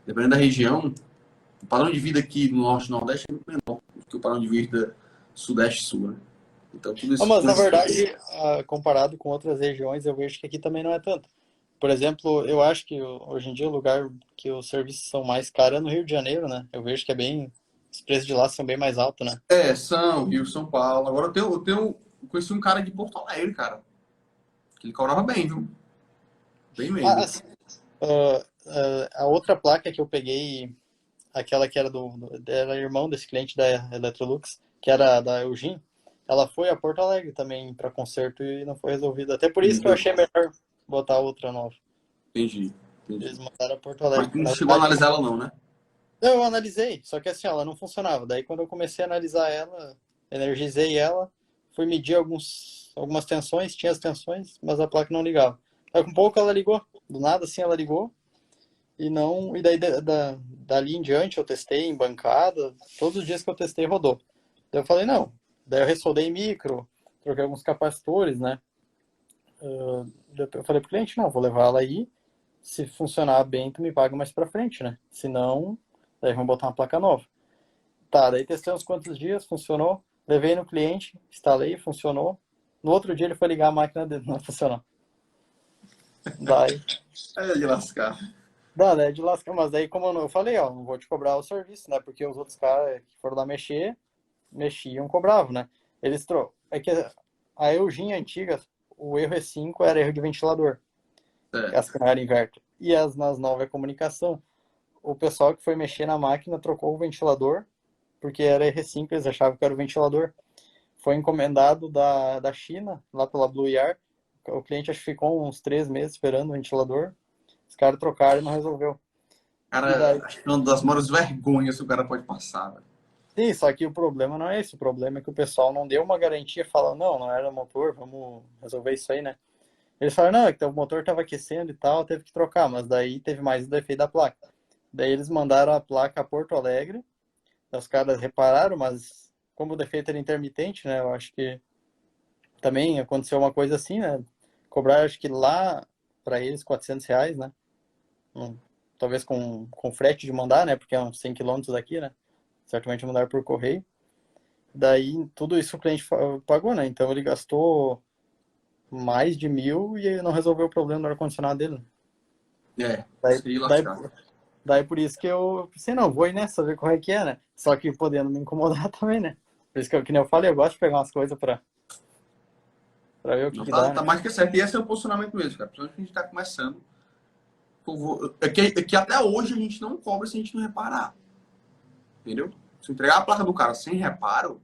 dependendo da região, o padrão de vida aqui no Norte e Nordeste é muito menor do que o padrão de vida Sudeste e Sul, né? Então, tudo Ah, isso mas com na esse. verdade, comparado com outras regiões, eu vejo que aqui também não é tanto. Por exemplo, eu acho que hoje em dia o lugar que os serviços são mais caros é no Rio de Janeiro, né? Eu vejo que é bem. Os preços de lá são bem mais altos, né? São Rio, São Paulo. Agora eu conheci um cara de Porto Alegre, cara, que ele cobrava bem, viu? Bem Ah, mesmo. assim, a outra placa que eu peguei aquela que era era irmão desse cliente da Electrolux, que era da Eugene, ela foi a Porto Alegre também para conserto e não foi resolvida. Até por isso que eu achei melhor botar outra nova. Entendi. Eles mandaram a Porto Mas Alegre. tu não Na chegou a verdade, analisar ela não, né? eu analisei, só que assim, ela não funcionava. Daí quando eu comecei a analisar ela, energizei ela, fui medir algumas tensões, tinha as tensões, mas a placa não ligava. Aí com pouco ela ligou, do nada assim ela ligou, e não. E daí dali em diante eu testei em bancada, todos os dias que eu testei rodou. Daí eu falei, não. Daí eu ressoldei micro, troquei alguns capacitores, né? Eu falei pro cliente, não, vou levar ela aí. Se funcionar bem, tu me paga mais pra frente, né? Se não, daí vamos botar uma placa nova. Tá, daí testei uns quantos dias, funcionou. Levei no cliente, instalei, funcionou. No outro dia ele foi ligar a máquina dele, não funcionou. Daí, Aí é de lascar. daí é de lascar, mas daí como eu falei, ó, não vou te cobrar o serviço, né? Porque os outros caras que foram lá mexer, mexiam, cobravam, né? É que a Eugene antiga, o erro E5 era erro de ventilador, É. as que não eram inverter. E as nas novas é comunicação. O pessoal que foi mexer na máquina trocou o ventilador, porque era R5, eles achavam que era o ventilador. Foi encomendado da China, lá pela Blue Yar. O cliente acho que ficou uns 3 meses esperando o ventilador. Os caras trocaram e não resolveu. E Cara, daí, acho que é uma das maiores vergonhas que o cara pode passar, velho. sim, só que o problema não é esse. O problema é que o pessoal não deu uma garantia, falando, não, não era motor, vamos resolver isso aí, né? Eles falaram, não, é que o motor estava aquecendo e tal, teve que trocar, mas daí teve mais o defeito da placa. Daí eles mandaram a placa a Porto Alegre, os caras repararam, mas como o defeito era intermitente, né? Eu acho que também aconteceu uma coisa assim, né? Cobrar, acho que lá para eles R$ 400, né? Hum, Talvez com frete de mandar, né? Porque é uns 100 quilômetros daqui, né? Certamente mandar por correio. Daí tudo isso o cliente pagou, né? Então ele gastou mais de 1.000 e não resolveu o problema do ar-condicionado dele. É, Daí, isso aí daí, lascar. daí por isso que eu pensei, não, vou ir nessa, ver qual é que é, né? Só que podendo me incomodar também, né? Por isso que nem eu falei, eu gosto de pegar umas coisas pra ver o que Não que tá, dá, tá né? mais que certo. E esse é o posicionamento mesmo, cara. Principalmente que a gente tá começando. É que até hoje a gente não cobra se a gente não reparar. Entendeu? Se eu entregar a placa do cara sem reparo,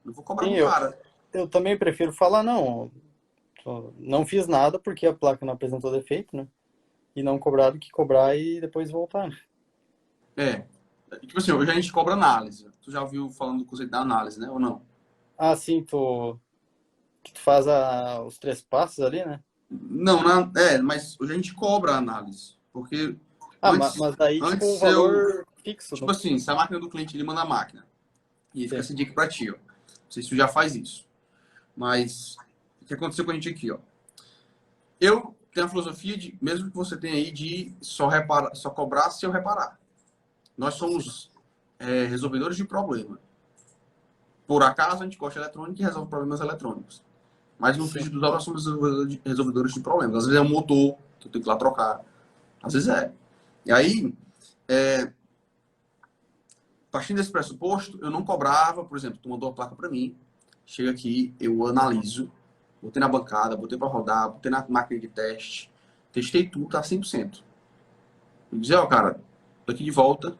não vou cobrar Sim, do eu, cara. eu também prefiro falar, não, não fiz nada porque a placa não apresentou defeito, né? E não cobrar do que cobrar e depois voltar, né? É. Tipo assim, hoje a gente cobra análise. Tu já ouviu falando do conceito da análise, né? Ou não? Ah, sim, que tu faz os 3 passos ali, né? Não, mas hoje a gente cobra a análise. Porque Ah, antes, mas daí, tipo, um antes eu. valor fixo, Tipo assim, se a máquina do cliente ele manda a máquina. E aí fica sim. essa dica pra ti, ó. Não sei se tu já faz isso. Mas o que aconteceu com a gente aqui, ó? Eu tenho a filosofia de, mesmo que você tenha aí, de só cobrar se eu reparar. Nós somos resolvedores de problema. Por acaso a gente gosta de eletrônica e resolve problemas eletrônicos. Mas no Sim. frigir dos ovos nós somos resolvedores de problemas. Às vezes é um motor que eu tenho que ir lá trocar. Às vezes é. E aí, partindo desse pressuposto, eu não cobrava, por exemplo, tu mandou a placa para mim, chega aqui, eu analiso, botei na bancada, botei para rodar, botei na máquina de teste, testei tudo, tá 100%. Eu dizer, ó, cara, tô aqui de volta,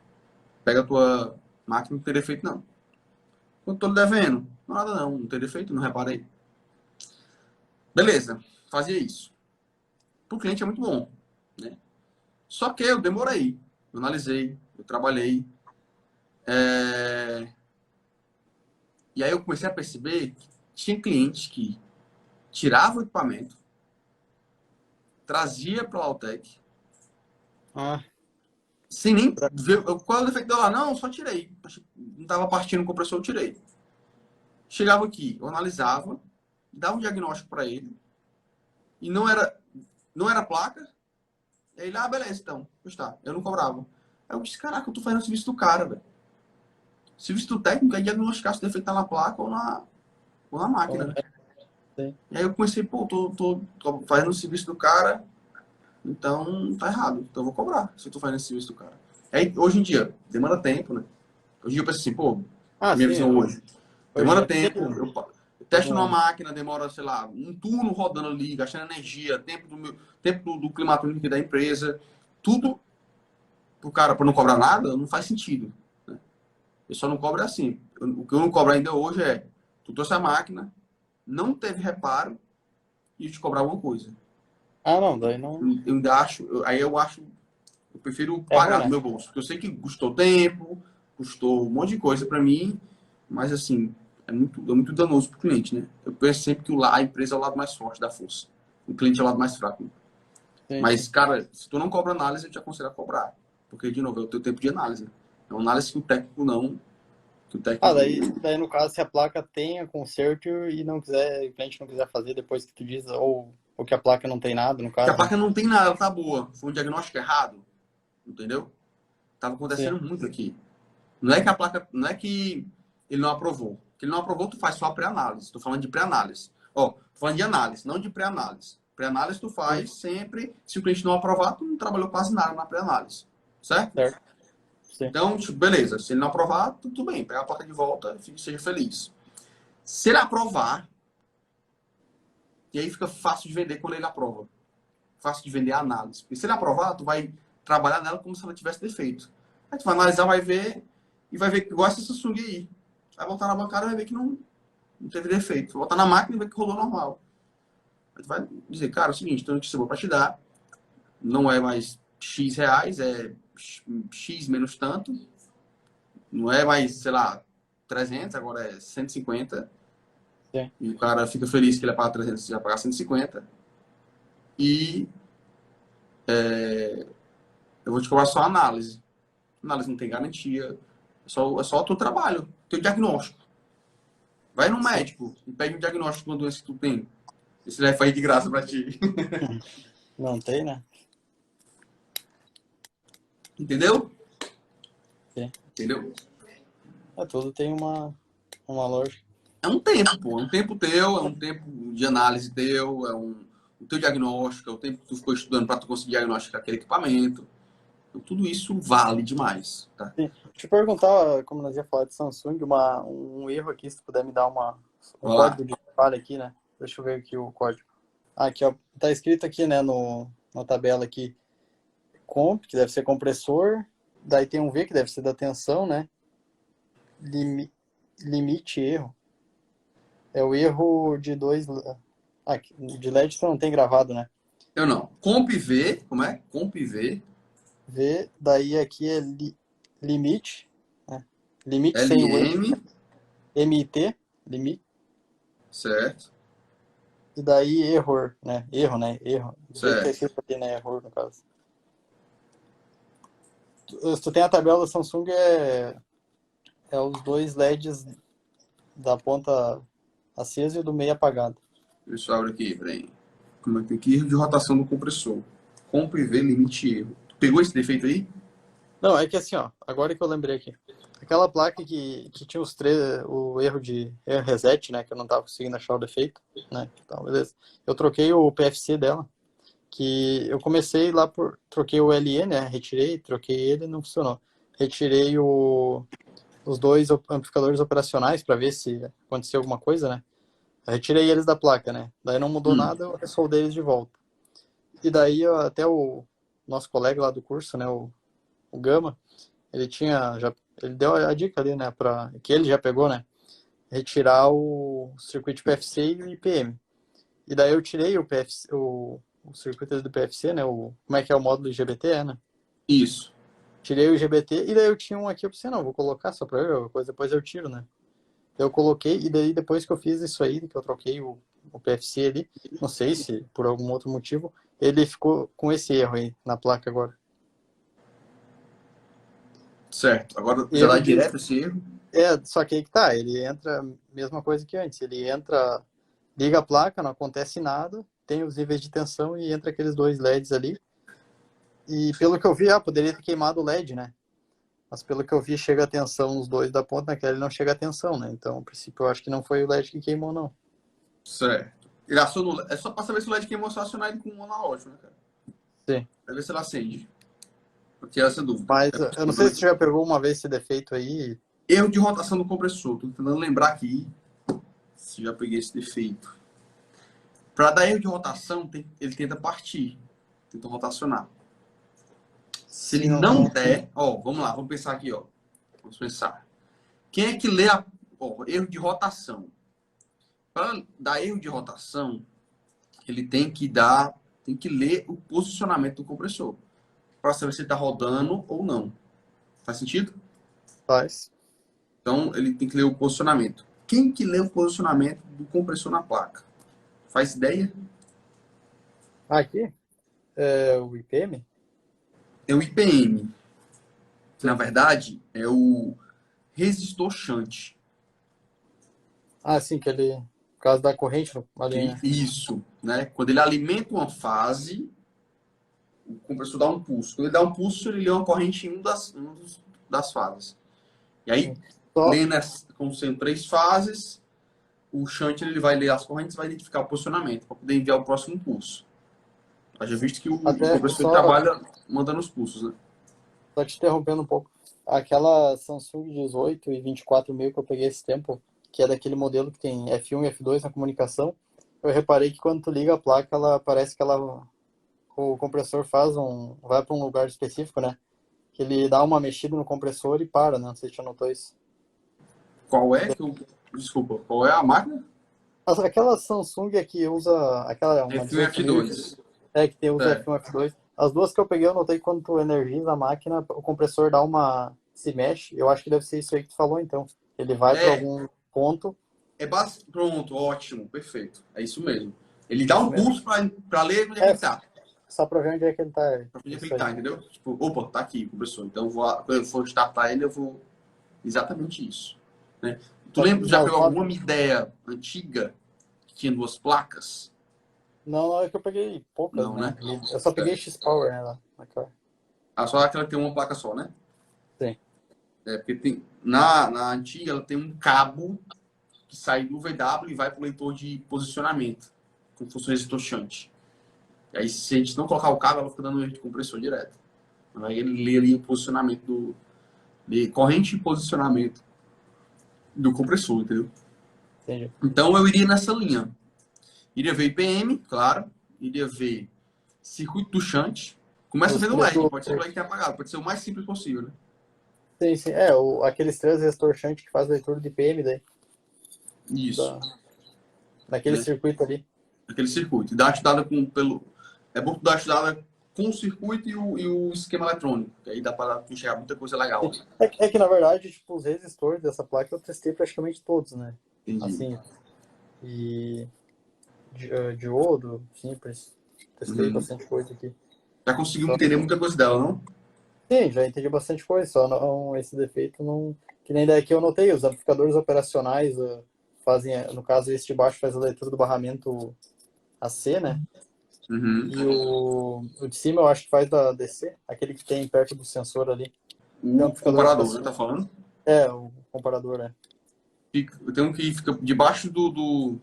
pega a tua máquina, não tem defeito não. Quanto tô lhe devendo? Nada não, não tem defeito, não reparei. Beleza, fazia isso. Pro cliente é muito bom, né? Só que eu demorei, eu analisei, eu trabalhei, e aí eu comecei a perceber que tinha clientes que tirava o equipamento, trazia para o Altec, Ah, sem nem ver qual é o defeito dela. Não, só tirei. Não estava partindo o compressor, eu tirei. Chegava aqui, eu analisava, dava um diagnóstico para ele, e não era placa. E aí ele, beleza, então. Pois tá, eu não cobrava. Aí eu disse, caraca, eu tô fazendo o serviço do cara, velho. Serviço do técnico é diagnosticar se o defeito tá na placa ou na máquina, né? sim. E aí eu comecei, pô, tô fazendo o serviço do cara, então tá errado. Então eu vou cobrar se eu tô fazendo esse serviço do cara. Aí, hoje em dia, demanda tempo, né? Hoje em dia eu penso assim, pô, Ah, minha sim, visão hoje. hoje em Demora dia tempo, tem eu testo numa todo. máquina, demora, sei lá, um turno rodando ali, gastando energia, tempo do climatônico da empresa, tudo pro cara para não cobrar nada, não faz sentido. Né? Eu só não cobro assim. O que eu não cobro ainda hoje é, tu trouxe a máquina, não teve reparo e eu te cobrar alguma coisa. Ah, não, daí não. Eu ainda acho, aí eu acho, eu prefiro É ruim, pagar do né? meu bolso, porque eu sei que custou tempo, custou um monte de coisa para mim, mas assim, é muito danoso para o cliente, né? Eu penso sempre que a empresa é o lado mais forte da força, o cliente é o lado mais fraco. Né? Sim, Mas, sim. cara, se tu não cobra análise, eu te aconselho a cobrar, porque, de novo, é o teu tempo de análise. Né? É uma análise que o técnico não, que o Ah, técnico... daí no caso, se a placa tem a conserto e não quiser, o cliente não quiser fazer depois que tu diz, ou que a placa não tem nada, no Que a caso, né? placa não tem nada, ela tá boa, foi um diagnóstico errado, entendeu? Tava Sim, acontecendo muito aqui. Não é que a placa, não é que ele não aprovou. Que ele não aprovou, tu faz só a pré-análise. Estou falando de pré-análise. Ó, tô falando de análise, não de pré-análise. Pré-análise tu sim, faz sempre, se o cliente não aprovar, tu não trabalhou quase nada na pré-análise. Certo? certo. Sim. Então, tipo, beleza. Se ele não aprovar, tudo bem. Pega a placa de volta e seja feliz. Se ele aprovar, e aí fica fácil de vender quando ele aprova. Fácil de vender a análise. Porque se ele aprovar, tu vai trabalhar nela como se ela tivesse defeito. Aí tu vai analisar, vai ver, e vai ver que igual essa Samsung aí. Vai voltar na bancada e vai ver que não teve defeito. Vai botar na máquina e ver que rolou normal. Aí tu vai dizer, cara, é o seguinte, tem uma notícia boa pra te dar. Não é mais X reais, é X menos tanto. Não é mais, sei lá, 300, agora é 150. Sim. E o cara fica feliz que ele vai pagar 300 e vai pagar 150. E eu vou te cobrar só análise. Análise não tem garantia. É só o teu trabalho, teu diagnóstico. Vai no Sim. médico e pede um diagnóstico de uma doença que tu tem. Esse ele vai fazer de graça pra ti. Não tem, né? Entendeu? Sim. Entendeu? É, tudo tem uma lógica. É um tempo, pô. É um tempo teu, é um tempo de análise teu, o teu diagnóstico, é o tempo que tu ficou estudando para tu conseguir diagnosticar aquele equipamento. Então, tudo isso vale demais, tá? Sim. Deixa eu perguntar, como nós ia falar de Samsung, um erro aqui, se tu puder me dar um Vai lá. código de falha aqui, né? Deixa eu ver aqui o código. Ah, aqui, ó. Tá escrito aqui, né, na tabela aqui, comp, que deve ser compressor. Daí tem um V, que deve ser da tensão, né? Limi, limite erro. É o erro de dois... Ah, de LED tu não tem gravado, né? Eu não. Comp V, como é? Comp V, V, daí aqui é limite, né? Limite sem o E, LM, MIT, limite. certo? E daí error, né? Erro, né? Erro. Do jeito que tá Certo. escrito aqui, né? Error, no caso. Se tu tem a tabela da Samsung, é os dois LEDs da ponta acesa e o do meio apagado. Deixa eu abrir aqui, peraí. Como é que tem que erro de rotação do compressor? Comp V, limite erro. Tu pegou esse defeito aí? Não, é que assim, ó, agora que eu lembrei aqui. Aquela placa que tinha o erro de reset, né? Que eu não tava conseguindo achar o defeito, né? Então, beleza. Eu troquei o PFC dela, que eu comecei lá troquei o LE, né? Retirei, troquei ele, não funcionou. Retirei os dois amplificadores operacionais para ver se aconteceu alguma coisa, né? Eu retirei eles da placa, né? Daí não mudou Hum. nada, eu soldei eles de volta. E daí até o nosso colega lá do curso, né? O Gama, ele ele deu a dica ali, né? Que ele já pegou, né? Retirar o circuito PFC e o IPM. E daí eu tirei o circuito do PFC, né? Como é que é o módulo IGBT, né? Isso. Tirei o IGBT e daí eu tinha um aqui, eu pensei, não, vou colocar só pra ver, depois eu tiro, né? Eu coloquei e daí depois que eu fiz isso aí, que eu troquei o PFC ali, não sei se por algum outro motivo, ele ficou com esse erro aí na placa agora. Certo. Agora já dá Erro de direto esse erro? só que aí que tá, ele entra, mesma coisa que antes, ele entra, liga a placa, não acontece nada, tem os níveis de tensão e entra aqueles dois LEDs ali. E pelo que eu vi, poderia ter queimado o LED, né? Mas pelo que eu vi, chega a tensão nos dois da ponta, naquela ele não chega a tensão, né? Então, a princípio, eu acho que não foi o LED que queimou, não. Certo. Ele aciona é só pra saber se o LED queimou, só acionar ele com um analógico, né, cara? Sim. Pra ver se ela acende. Pra tirar essa dúvida. Mas eu não sei se você já pegou uma vez esse defeito aí. Erro de rotação do compressor. Tô tentando lembrar aqui se já peguei esse defeito. Para dar erro de rotação, ele tenta partir. Tenta rotacionar. Se ele Sim, não der, ó, vamos lá, vamos pensar aqui, ó. Vamos pensar. Quem é que lê erro de rotação? Para dar erro de rotação, ele tem que ler o posicionamento do compressor para saber se ele está rodando ou não. Faz sentido? faz. Então, ele tem que ler o posicionamento. Quem que lê o posicionamento do compressor na placa? Faz ideia? Aqui, é o IPM? É o IPM. Na Sim. verdade, é o resistor shunt. Ah, sim, que ele, por causa da corrente ali, né? Isso, né? Quando ele alimenta uma fase, o compressor dá um pulso. Quando ele dá um pulso, ele lê uma corrente em das fases. E aí, Sim. Só, lendo como sendo 3 fases, o shunt ele vai ler as correntes e vai identificar o posicionamento para poder enviar o próximo pulso. Já visto que o até compressor ele só, trabalha mandando os pulsos, né? só te interrompendo um pouco. Aquela Samsung 18 e 24 mil que eu peguei esse tempo, que é daquele modelo que tem F1 e F2 na comunicação, eu reparei que quando tu liga a placa, ela parece que o compressor vai para um lugar específico, né? Que ele dá uma mexida no compressor e para, né? Não sei se você notou isso. Qual é que eu. Desculpa, qual é a máquina? Aquela Samsung é que usa, aquela uma F1 e 18 mil, F2. que tem usa É. F1, F2. As duas que eu peguei, eu notei que quando tu energiza a máquina, o compressor se mexe. Eu acho que deve ser isso aí que tu falou, então. Ele vai para É, algum ponto, Pronto, ótimo, perfeito. É isso mesmo. Ele dá isso um mesmo. pulso para ler onde é que É, ele tá. só para ver onde é que ele tá. Para onde é que ele Isso aí. tá, entendeu? Tipo, opa, tá aqui o compressor. Então, quando eu for startar ele, eu vou. Exatamente isso. Né? Tu Só que lembra, já nas pegou novas. alguma ideia antiga que tinha 2 placas? Não, não, é que eu peguei poucas, Não, né? né? Eu só peguei É. X-Power, né? Naquela. Ah, só aquela que tem uma placa só, né? Sim. É, porque tem, na antiga ela tem um cabo que sai do VW e vai para o leitor de posicionamento, como se fosse um resistor shunt. E aí, se a gente não colocar o cabo, ela fica dando erro de compressor direto. Aí ele lê ali o posicionamento de corrente e posicionamento do compressor, entendeu? Entendi. Então eu iria nessa linha. Iria ver IPM, claro. Iria ver circuito do shunt. Começa Os vendo o três LED, do. pode ser o LED que é apagado, pode ser o mais simples possível, né? Sim, sim. É, aqueles três resistor shunt que faz leitura de PM daí. Isso, Da, naquele né? circuito ali. Aquele circuito. E dá a estudada é bom dar a estudada com o circuito e o esquema eletrônico, que aí dá para enxergar muita coisa legal. É que, na verdade, tipo, os resistores dessa placa eu testei praticamente todos, né? Entendi. Assim, e diodo, simples. Testei Uhum. bastante coisa aqui. Já conseguiu Só, entender muita coisa dela, não? sim, já entendi bastante coisa, só não, esse defeito não. Que nem daqui eu notei, os amplificadores operacionais fazem, no caso, esse de baixo faz a leitura do barramento AC, né? Uhum. E o de cima eu acho que faz da DC, aquele que tem perto do sensor ali. Tem um O amplificador comparador, né? operacional. Tá falando? É, o comparador, né? Tem um que fica debaixo do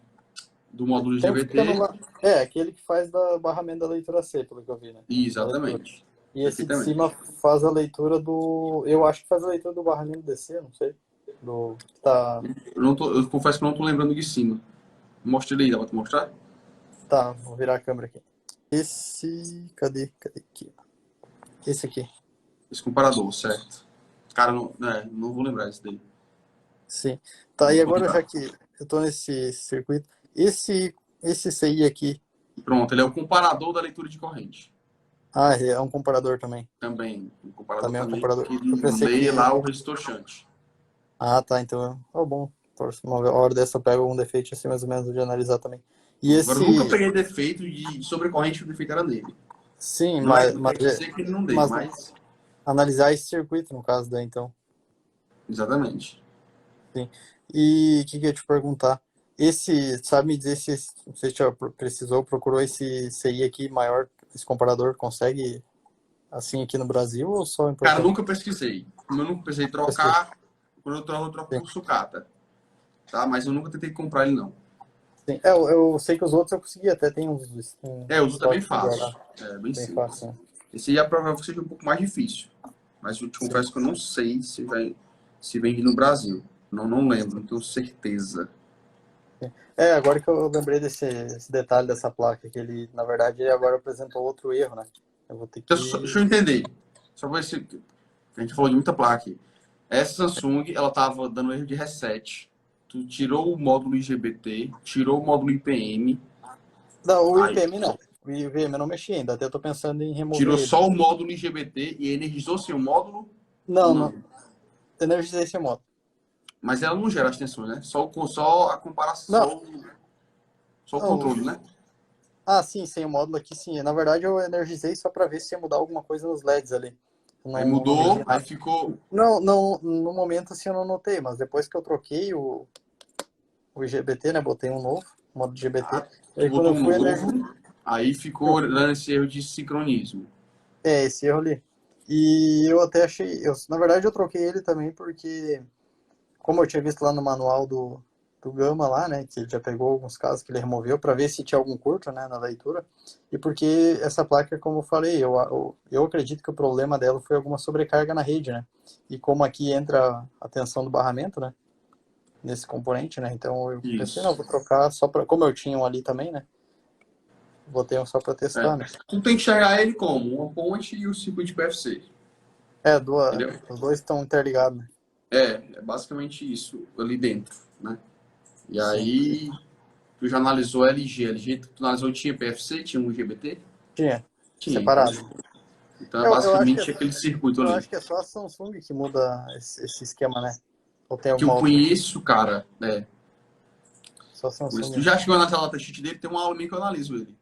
módulo Tem um que fica no GVT. lado. É, aquele que faz da barramento da leitura C, pelo que eu vi, né? Da leitura. Exatamente. E esse de cima Perfeitamente. faz a leitura do. Eu acho que faz a leitura do barramento DC, não sei. Do. Tá. Eu confesso que eu não tô lembrando de cima. Mostra ele aí, dá pra te mostrar? Tá, vou virar a câmera aqui. Esse. Cadê aqui? Esse aqui. Esse comparador, certo. Cara, não vou lembrar esse daí. Sim. Tá, Não e vou agora já lembrar. que eu tô nesse circuito, esse CI aqui. Pronto, ele é o comparador da leitura de corrente. Ah, é um comparador também. Também. Um comparador Também é um também comparador. que Eu pensei lê que. lá o resistor shunt. Ah, tá, então. Ó, bom. Uma hora dessa eu pego algum defeito assim, mais ou menos, de analisar também. E Agora, eu nunca esse. peguei defeito de sobrecorrente, o defeito era nele. Sim, Não quer dizer que ele não dê, mas mas analisar esse circuito, no caso, daí, então. exatamente. Sim. E o que eu ia te perguntar? Sabe me dizer se você já procurou esse CI aqui maior, esse comparador, consegue assim aqui no Brasil ou só em Cara, Portugal? nunca pesquisei. Como eu nunca precisei Pesquisa. trocar, quando eu troco Sim, por sucata. Tá? Mas eu nunca tentei comprar ele, não. sim. É, eu sei que os outros eu consegui, até tem um É, o outro é bem estoque para fácil. guardar. É bem Bem simples. fácil, né? Esse aí é provável que seja um pouco mais difícil. Mas eu te Sim. confesso que eu não sei se vende no Brasil. Não lembro, não tenho certeza. É, agora que eu lembrei desse detalhe dessa placa, que ele, na verdade, ele agora apresentou outro erro, né? Eu vou ter Deixa que. eu entender. Só para ver se... A gente falou de muita placa aqui. Essa Samsung, ela tava dando erro de reset. Tu tirou o módulo IGBT, tirou o módulo IPM. Não, o Aí, IPM não. O IPM eu não mexi ainda, até eu tô pensando em remover tirou ele. só o módulo IGBT e energizou sem o módulo? Não, Não. não. Energizei esse modo. Mas ela não gera as tensões, né? Só a Não, comparação, só o não. controle, né? Ah, sim, sem o módulo aqui, sim. Na verdade, eu energizei só para ver se ia mudar alguma coisa nos LEDs ali. Eu Aí não medi mudou, aí nada. ficou... Não, não, no momento assim eu não notei, mas depois que eu troquei o IGBT, né? Botei um novo, modo IGBT. Tu Aí quando botou eu um fui novo, aí ficou dando esse erro de sincronismo. esse erro ali. E eu até achei, na verdade eu troquei ele também porque, como eu tinha visto lá no manual do Gama lá, né, que ele já pegou alguns casos que ele removeu para ver se tinha algum curto, né, na leitura, e porque essa placa, como eu falei, eu acredito que o problema dela foi alguma sobrecarga na rede, né, e como aqui entra a tensão do barramento, né, nesse componente, né, então eu pensei, não, Isso. vou trocar só para, como eu tinha um ali também, né, botei um só para testar, É. né. Tu tem que enxergar ele como uma ponte e o circuito PFC. Entendeu? Os dois estão interligados, né. É basicamente isso ali dentro, né? E Sim, aí, tu já analisou a LG. LG, tu analisou, tinha PFC, tinha um GBT? tinha, Tinha, então. separado. Então é Eu acho que basicamente aquele circuito eu ali. acho que é só a Samsung que muda esse esquema, né? Ou tem Que alguma eu outra? conheço, cara, Só a conheço. Samsung, Tu né? já chegou a analisar a datasheet dele? Tem uma aula minha que eu analiso ele.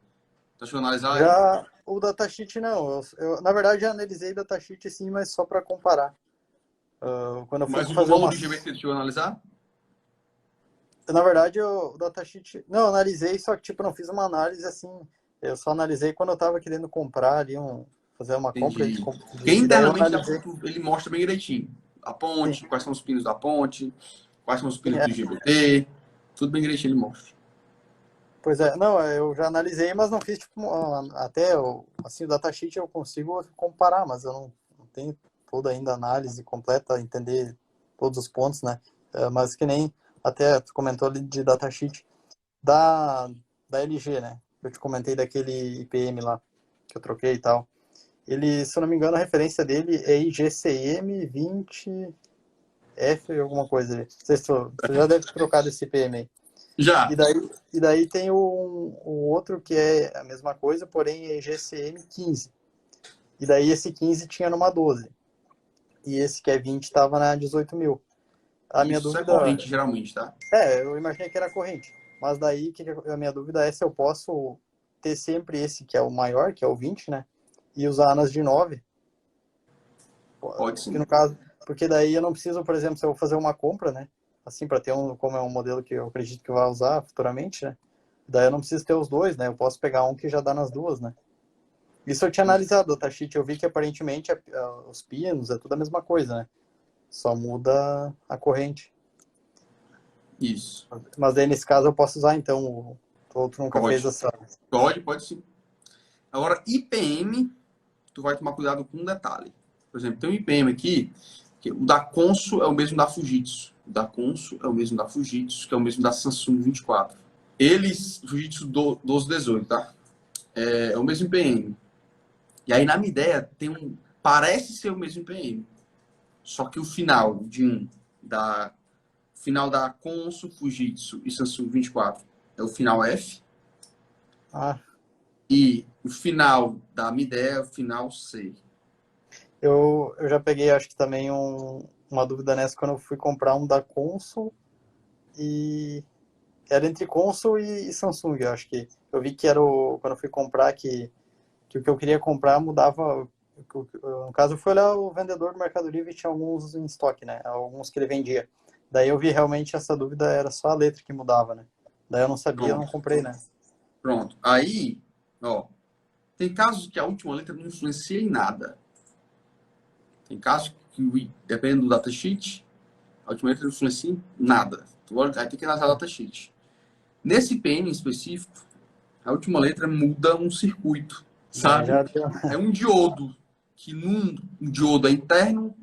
Tá chegando a analisar ele? Já o datasheet não. Na verdade, já analisei o datasheet sim, mas só para comparar. Quando eu fui Mas o fazer módulo uma. de GBT tu chegou a analisar? Na verdade, o datasheet. Não, eu analisei, só que tipo, não fiz uma análise assim. Eu só analisei quando eu tava querendo comprar ali fazer uma compra Entendi. Porque e daí eu internamente analisei. ele mostra bem direitinho. A Sim, ponte, quais são os pinos da ponte, quais são os sim, pinos do GBT. Tudo bem direitinho ele mostra. pois é, não, eu já analisei, mas não fiz, tipo, até assim, o datasheet eu consigo comparar, mas eu não tenho toda ainda a análise completa, entender todos os pontos, né? Mas que nem, até tu comentou ali de datasheet da, da LG, né? Eu te comentei daquele IPM lá, que eu troquei e tal. Ele, se eu não me engano, a referência dele é IGCM 20F, alguma coisa ali. Não sei se tu já deve ter trocado esse IPM aí. Já. E daí tem o outro que é a mesma coisa, porém é GCM 15. E daí esse 15 tinha numa 12. E esse que é 20 estava na 18 mil. A minha Isso é dúvida. corrente, geralmente, tá? Eu imaginei que era corrente. Mas daí a minha dúvida é se eu posso ter sempre esse que é o maior, que é o 20, né? E usar nas de 9. Pode Que no sim. caso. Porque daí eu não preciso, por exemplo, se eu vou fazer uma compra, né? Assim, para ter como é um modelo que eu acredito que eu vou usar futuramente, né? Daí eu não preciso ter os dois, né? Eu posso pegar um que já dá nas duas, né? Isso eu tinha analisado o datasheet, eu vi que aparentemente os pinos é tudo a mesma coisa, né? Só muda a corrente. Isso. Mas aí nesse caso eu posso usar então o outro nunca fez Pode. essa. Pode sim. Agora, IPM, tu vai tomar cuidado com um detalhe. Por exemplo, tem um IPM aqui, que o da Consul é o mesmo da Fujitsu. O da Consul é o mesmo da Fujitsu, que é o mesmo da Samsung 24. Eles, Fujitsu 1218, tá? É o mesmo IPM. E aí na minha ideia tem parece ser o mesmo IPM. Só que o final de final da Consul, Fujitsu e Samsung 24 é o final F. Ah, E o final da Midea é o final C. eu já peguei, acho que também uma dúvida nessa quando eu fui comprar um da Consul e era entre Consul e Samsung, eu acho que eu vi que era quando eu fui comprar que o que eu queria comprar mudava. No caso, eu fui olhar o vendedor do Mercado Livre e tinha alguns em estoque, né? Alguns que ele vendia. Daí eu vi realmente essa dúvida, era só a letra que mudava, né? Daí eu não sabia, eu não Pronto. comprei, né? Pronto. Aí, ó, tem casos que a última letra não influencia em nada. Tem casos que, dependendo do datasheet, a última letra não influencia em nada. Tu vai ter que analisar o datasheet. Nesse PM em específico, a última letra muda um circuito, sabe? Já deu. É um diodo, que num diodo é interno,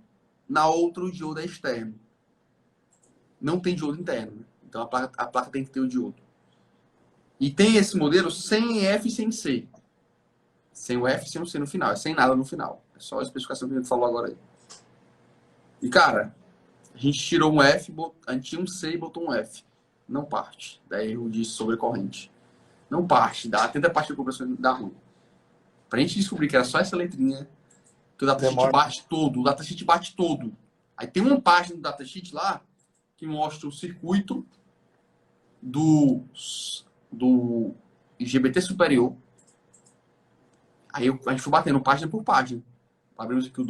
na outra o diodo é externo. Não tem diodo interno, né? Então a placa tem que ter o diodo. E tem esse modelo sem F e sem C. Sem o F e sem o C no final. É sem nada no final. só a especificação que a gente falou agora aí. E, cara, a gente tirou um F, a gente tinha um C e botou um F. Não parte. Dá erro de sobrecorrente. Não parte. Tenta parte da compressão dá ruim. Pra gente descobrir que era só essa letrinha, que o datasheet bate todo. O datasheet bate todo. Aí tem uma página do datasheet lá que mostra o circuito do IGBT superior. Aí a gente foi batendo página por página. Abrimos aqui os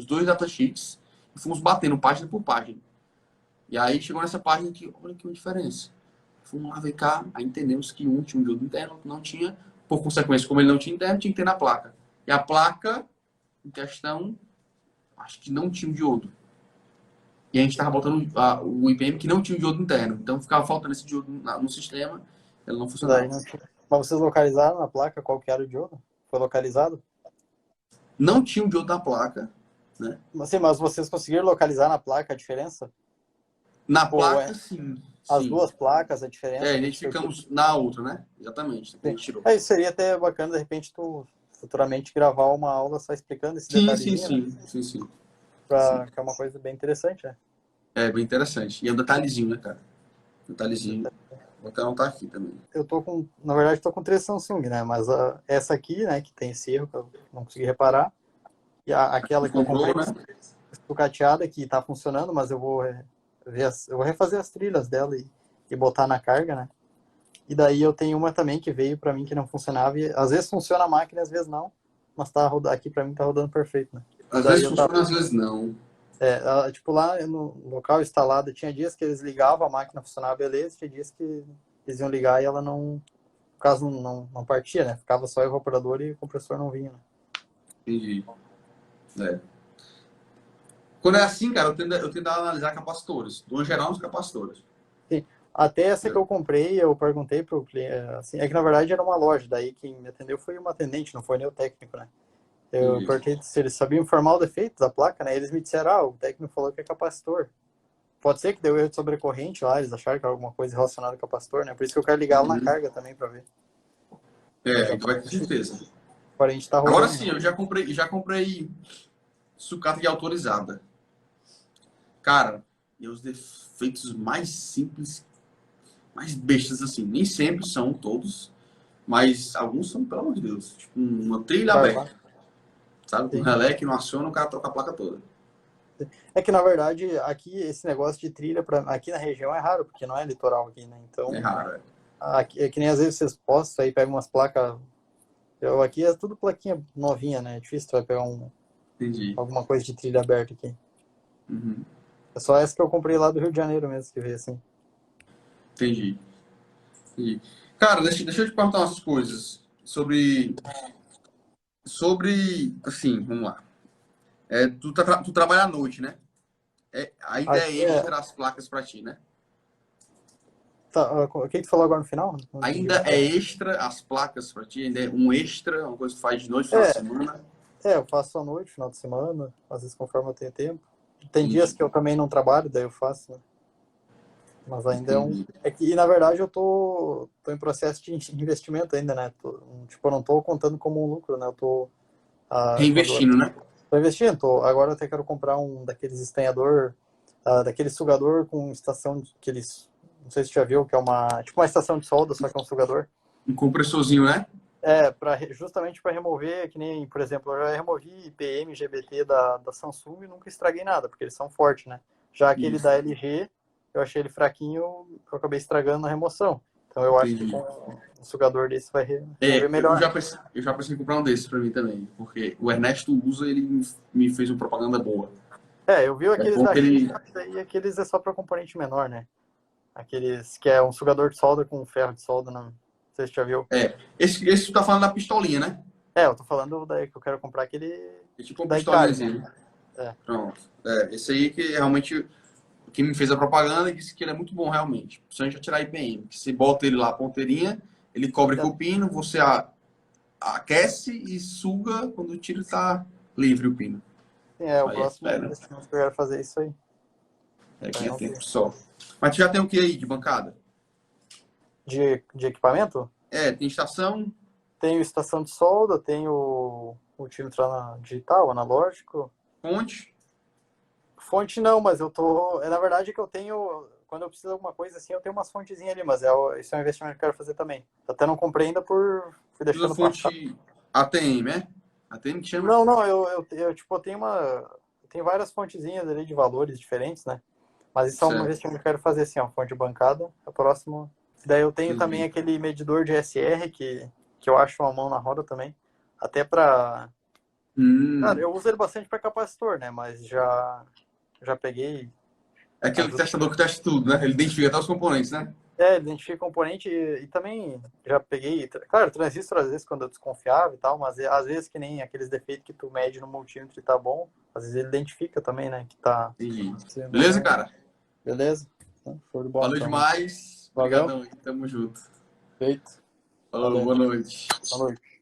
dois datasheets e fomos batendo página por página. E aí chegou nessa página que, olha que uma diferença. Fomos lá ver cá, aí entendemos que um tinha um diodo interno, outro não tinha. Por consequência, como ele não tinha interno, tinha que ter na placa. E a placa em questão, acho que não tinha um diodo. E a gente estava botando o IPM que não tinha um diodo interno. Então ficava faltando esse diodo no sistema, ele não funcionava. Mas vocês localizaram na placa qual que era o diodo? Foi localizado? Não tinha um diodo na placa, né? Sim, mas vocês conseguiram localizar na placa a diferença? Na placa, sim. As duas placas, a diferença? Identificamos na outra, né? Exatamente. A gente tirou. Seria até bacana, de repente, tu futuramente gravar uma aula só explicando esse detalhezinho. Sim. Que é uma coisa bem interessante, né? É, bem interessante. E é um detalhezinho, né, cara? Detalhezinho. Vou até anotar aqui também. Na verdade, tô com 3 Samsung, né? Mas essa aqui, né, que tem esse erro que eu não consegui reparar. E aquela que eu comprei, né? Sucateada, que tá funcionando, mas eu vou refazer as trilhas dela e botar na carga, né? E daí eu tenho uma também que veio pra mim que não funcionava. E às vezes funciona a máquina, às vezes não. Mas aqui pra mim tá rodando perfeito, né? Às vezes funciona, às vezes não. Tipo, lá no local instalado, tinha dias que eles ligavam, a máquina funcionava beleza, tinha dias que eles iam ligar e ela não, no caso, não partia, né? Ficava só o evaporador e o compressor não vinha, né? Entendi. Quando é assim, cara, eu tento analisar capacitores. Do geral, os capacitores. Sim. Até essa que eu comprei, eu perguntei pro cliente, assim, é que na verdade era uma loja, daí quem me atendeu foi uma atendente, não foi nem o técnico, né? Eu perguntei se eles sabiam informar o defeito da placa, né? Eles me disseram, o técnico falou que é capacitor. Pode ser que deu erro de sobrecorrente lá, eles acharam que era alguma coisa relacionada ao capacitor, né? Por isso que eu quero ligar lá na carga também pra ver. Vai ter certeza. Agora sim, eu já comprei sucata de autorizada. Cara, e os defeitos mais simples, mais bestas assim, nem sempre são todos, mas alguns são, pelo amor de Deus, tipo uma trilha aberta. Sabe? Um relé que não aciona, o cara troca a placa toda. É que, na verdade, aqui, esse negócio de trilha, aqui na região é raro, porque não é litoral aqui, né? Então, é raro, Aqui, é que nem às vezes vocês postam aí, pegam umas placas... Aqui é tudo plaquinha novinha, né? É difícil tu vai pegar alguma coisa de trilha aberta aqui. Uhum. É só essa que eu comprei lá do Rio de Janeiro mesmo, que veio assim. Entendi. Cara, deixa eu te perguntar umas coisas sobre, assim, vamos lá. Tu trabalha à noite, né? A ideia é extra as placas para ti, né? Tá, o que tu falou agora no final? Ainda é extra as placas para ti? Ainda é um extra, uma coisa que tu faz de noite, final de semana? Eu faço à noite, final de semana, às vezes conforme eu tenho tempo. Tem dias que eu também não trabalho, daí eu faço, né? Mas ainda é que, na verdade, eu tô em processo de investimento ainda, né? Eu não tô contando como um lucro, né? Eu tô... reinvestindo, né? Tô investindo. Agora eu até quero comprar um daqueles estanhador, daquele sugador com estação, não sei se você já viu, que é tipo uma estação de solda, só que é um sugador. Um compressorzinho, né? Justamente para remover, que nem, por exemplo, eu já removi IPM, GBT da Samsung e nunca estraguei nada, porque eles são fortes, né? Já aquele da LG, eu achei ele fraquinho, eu acabei estragando na remoção. Então eu acho que com um sugador desse vai remover melhor. Eu já pensei em comprar um desses para mim também, porque o Ernesto usa, ele me fez uma propaganda boa. Eu vi aqueles e aqueles é só para componente menor, né? Aqueles que é um sugador de solda com ferro de solda, não sei se você já viu. Esse tu tá falando da pistolinha, né? Eu tô falando daí que eu quero comprar aquele... É tipo uma pistolinha. Pronto. Esse aí que realmente... Quem me fez a propaganda disse que ele é muito bom, realmente. Principalmente atirar IPM. Que você bota ele lá, a ponteirinha, ele cobre com o pino, você aquece e suga, quando o tiro tá livre o pino. Sim, o próximo investimento que eu quero fazer é isso aí. Aqui é tempo só. Mas tu já tem o que aí de bancada? De equipamento? Tem estação. Tenho estação de solda, tenho multímetro digital, analógico. Fonte? Fonte não, mas eu tô. Na verdade é que eu tenho. Quando eu preciso de alguma coisa assim, eu tenho umas fontezinhas ali, mas isso é um investimento que eu quero fazer também. Até não comprei ainda fui Usa deixando passar. fonte ATM, é? ATM que chama? Não, tipo, eu tenho várias fontezinhas ali de valores diferentes, né? Mas isso é um Certo. investimento que eu quero fazer assim, ó, fonte bancada. A próxima. Daí eu tenho também Entendi. aquele medidor de SR que eu acho uma mão na roda também. Até pra. Cara, Hum. eu uso ele bastante para capacitor, né? Mas já peguei. É aquele Ajuda. testador que testa tudo, né? Ele identifica até os componentes, né? Identifica componente e também já peguei. Claro, transistor às vezes quando eu desconfiava e tal, mas às vezes que nem aqueles defeitos que tu mede no multímetro e tá bom, às vezes ele identifica também, né? Que tá Entendi. sendo ou Beleza, não. cara? Beleza? Então, show de bola Valeu então, mano. demais. Valeu, Obrigadão aí. Tamo junto. feito. Falou, Valeu. boa noite. Boa noite.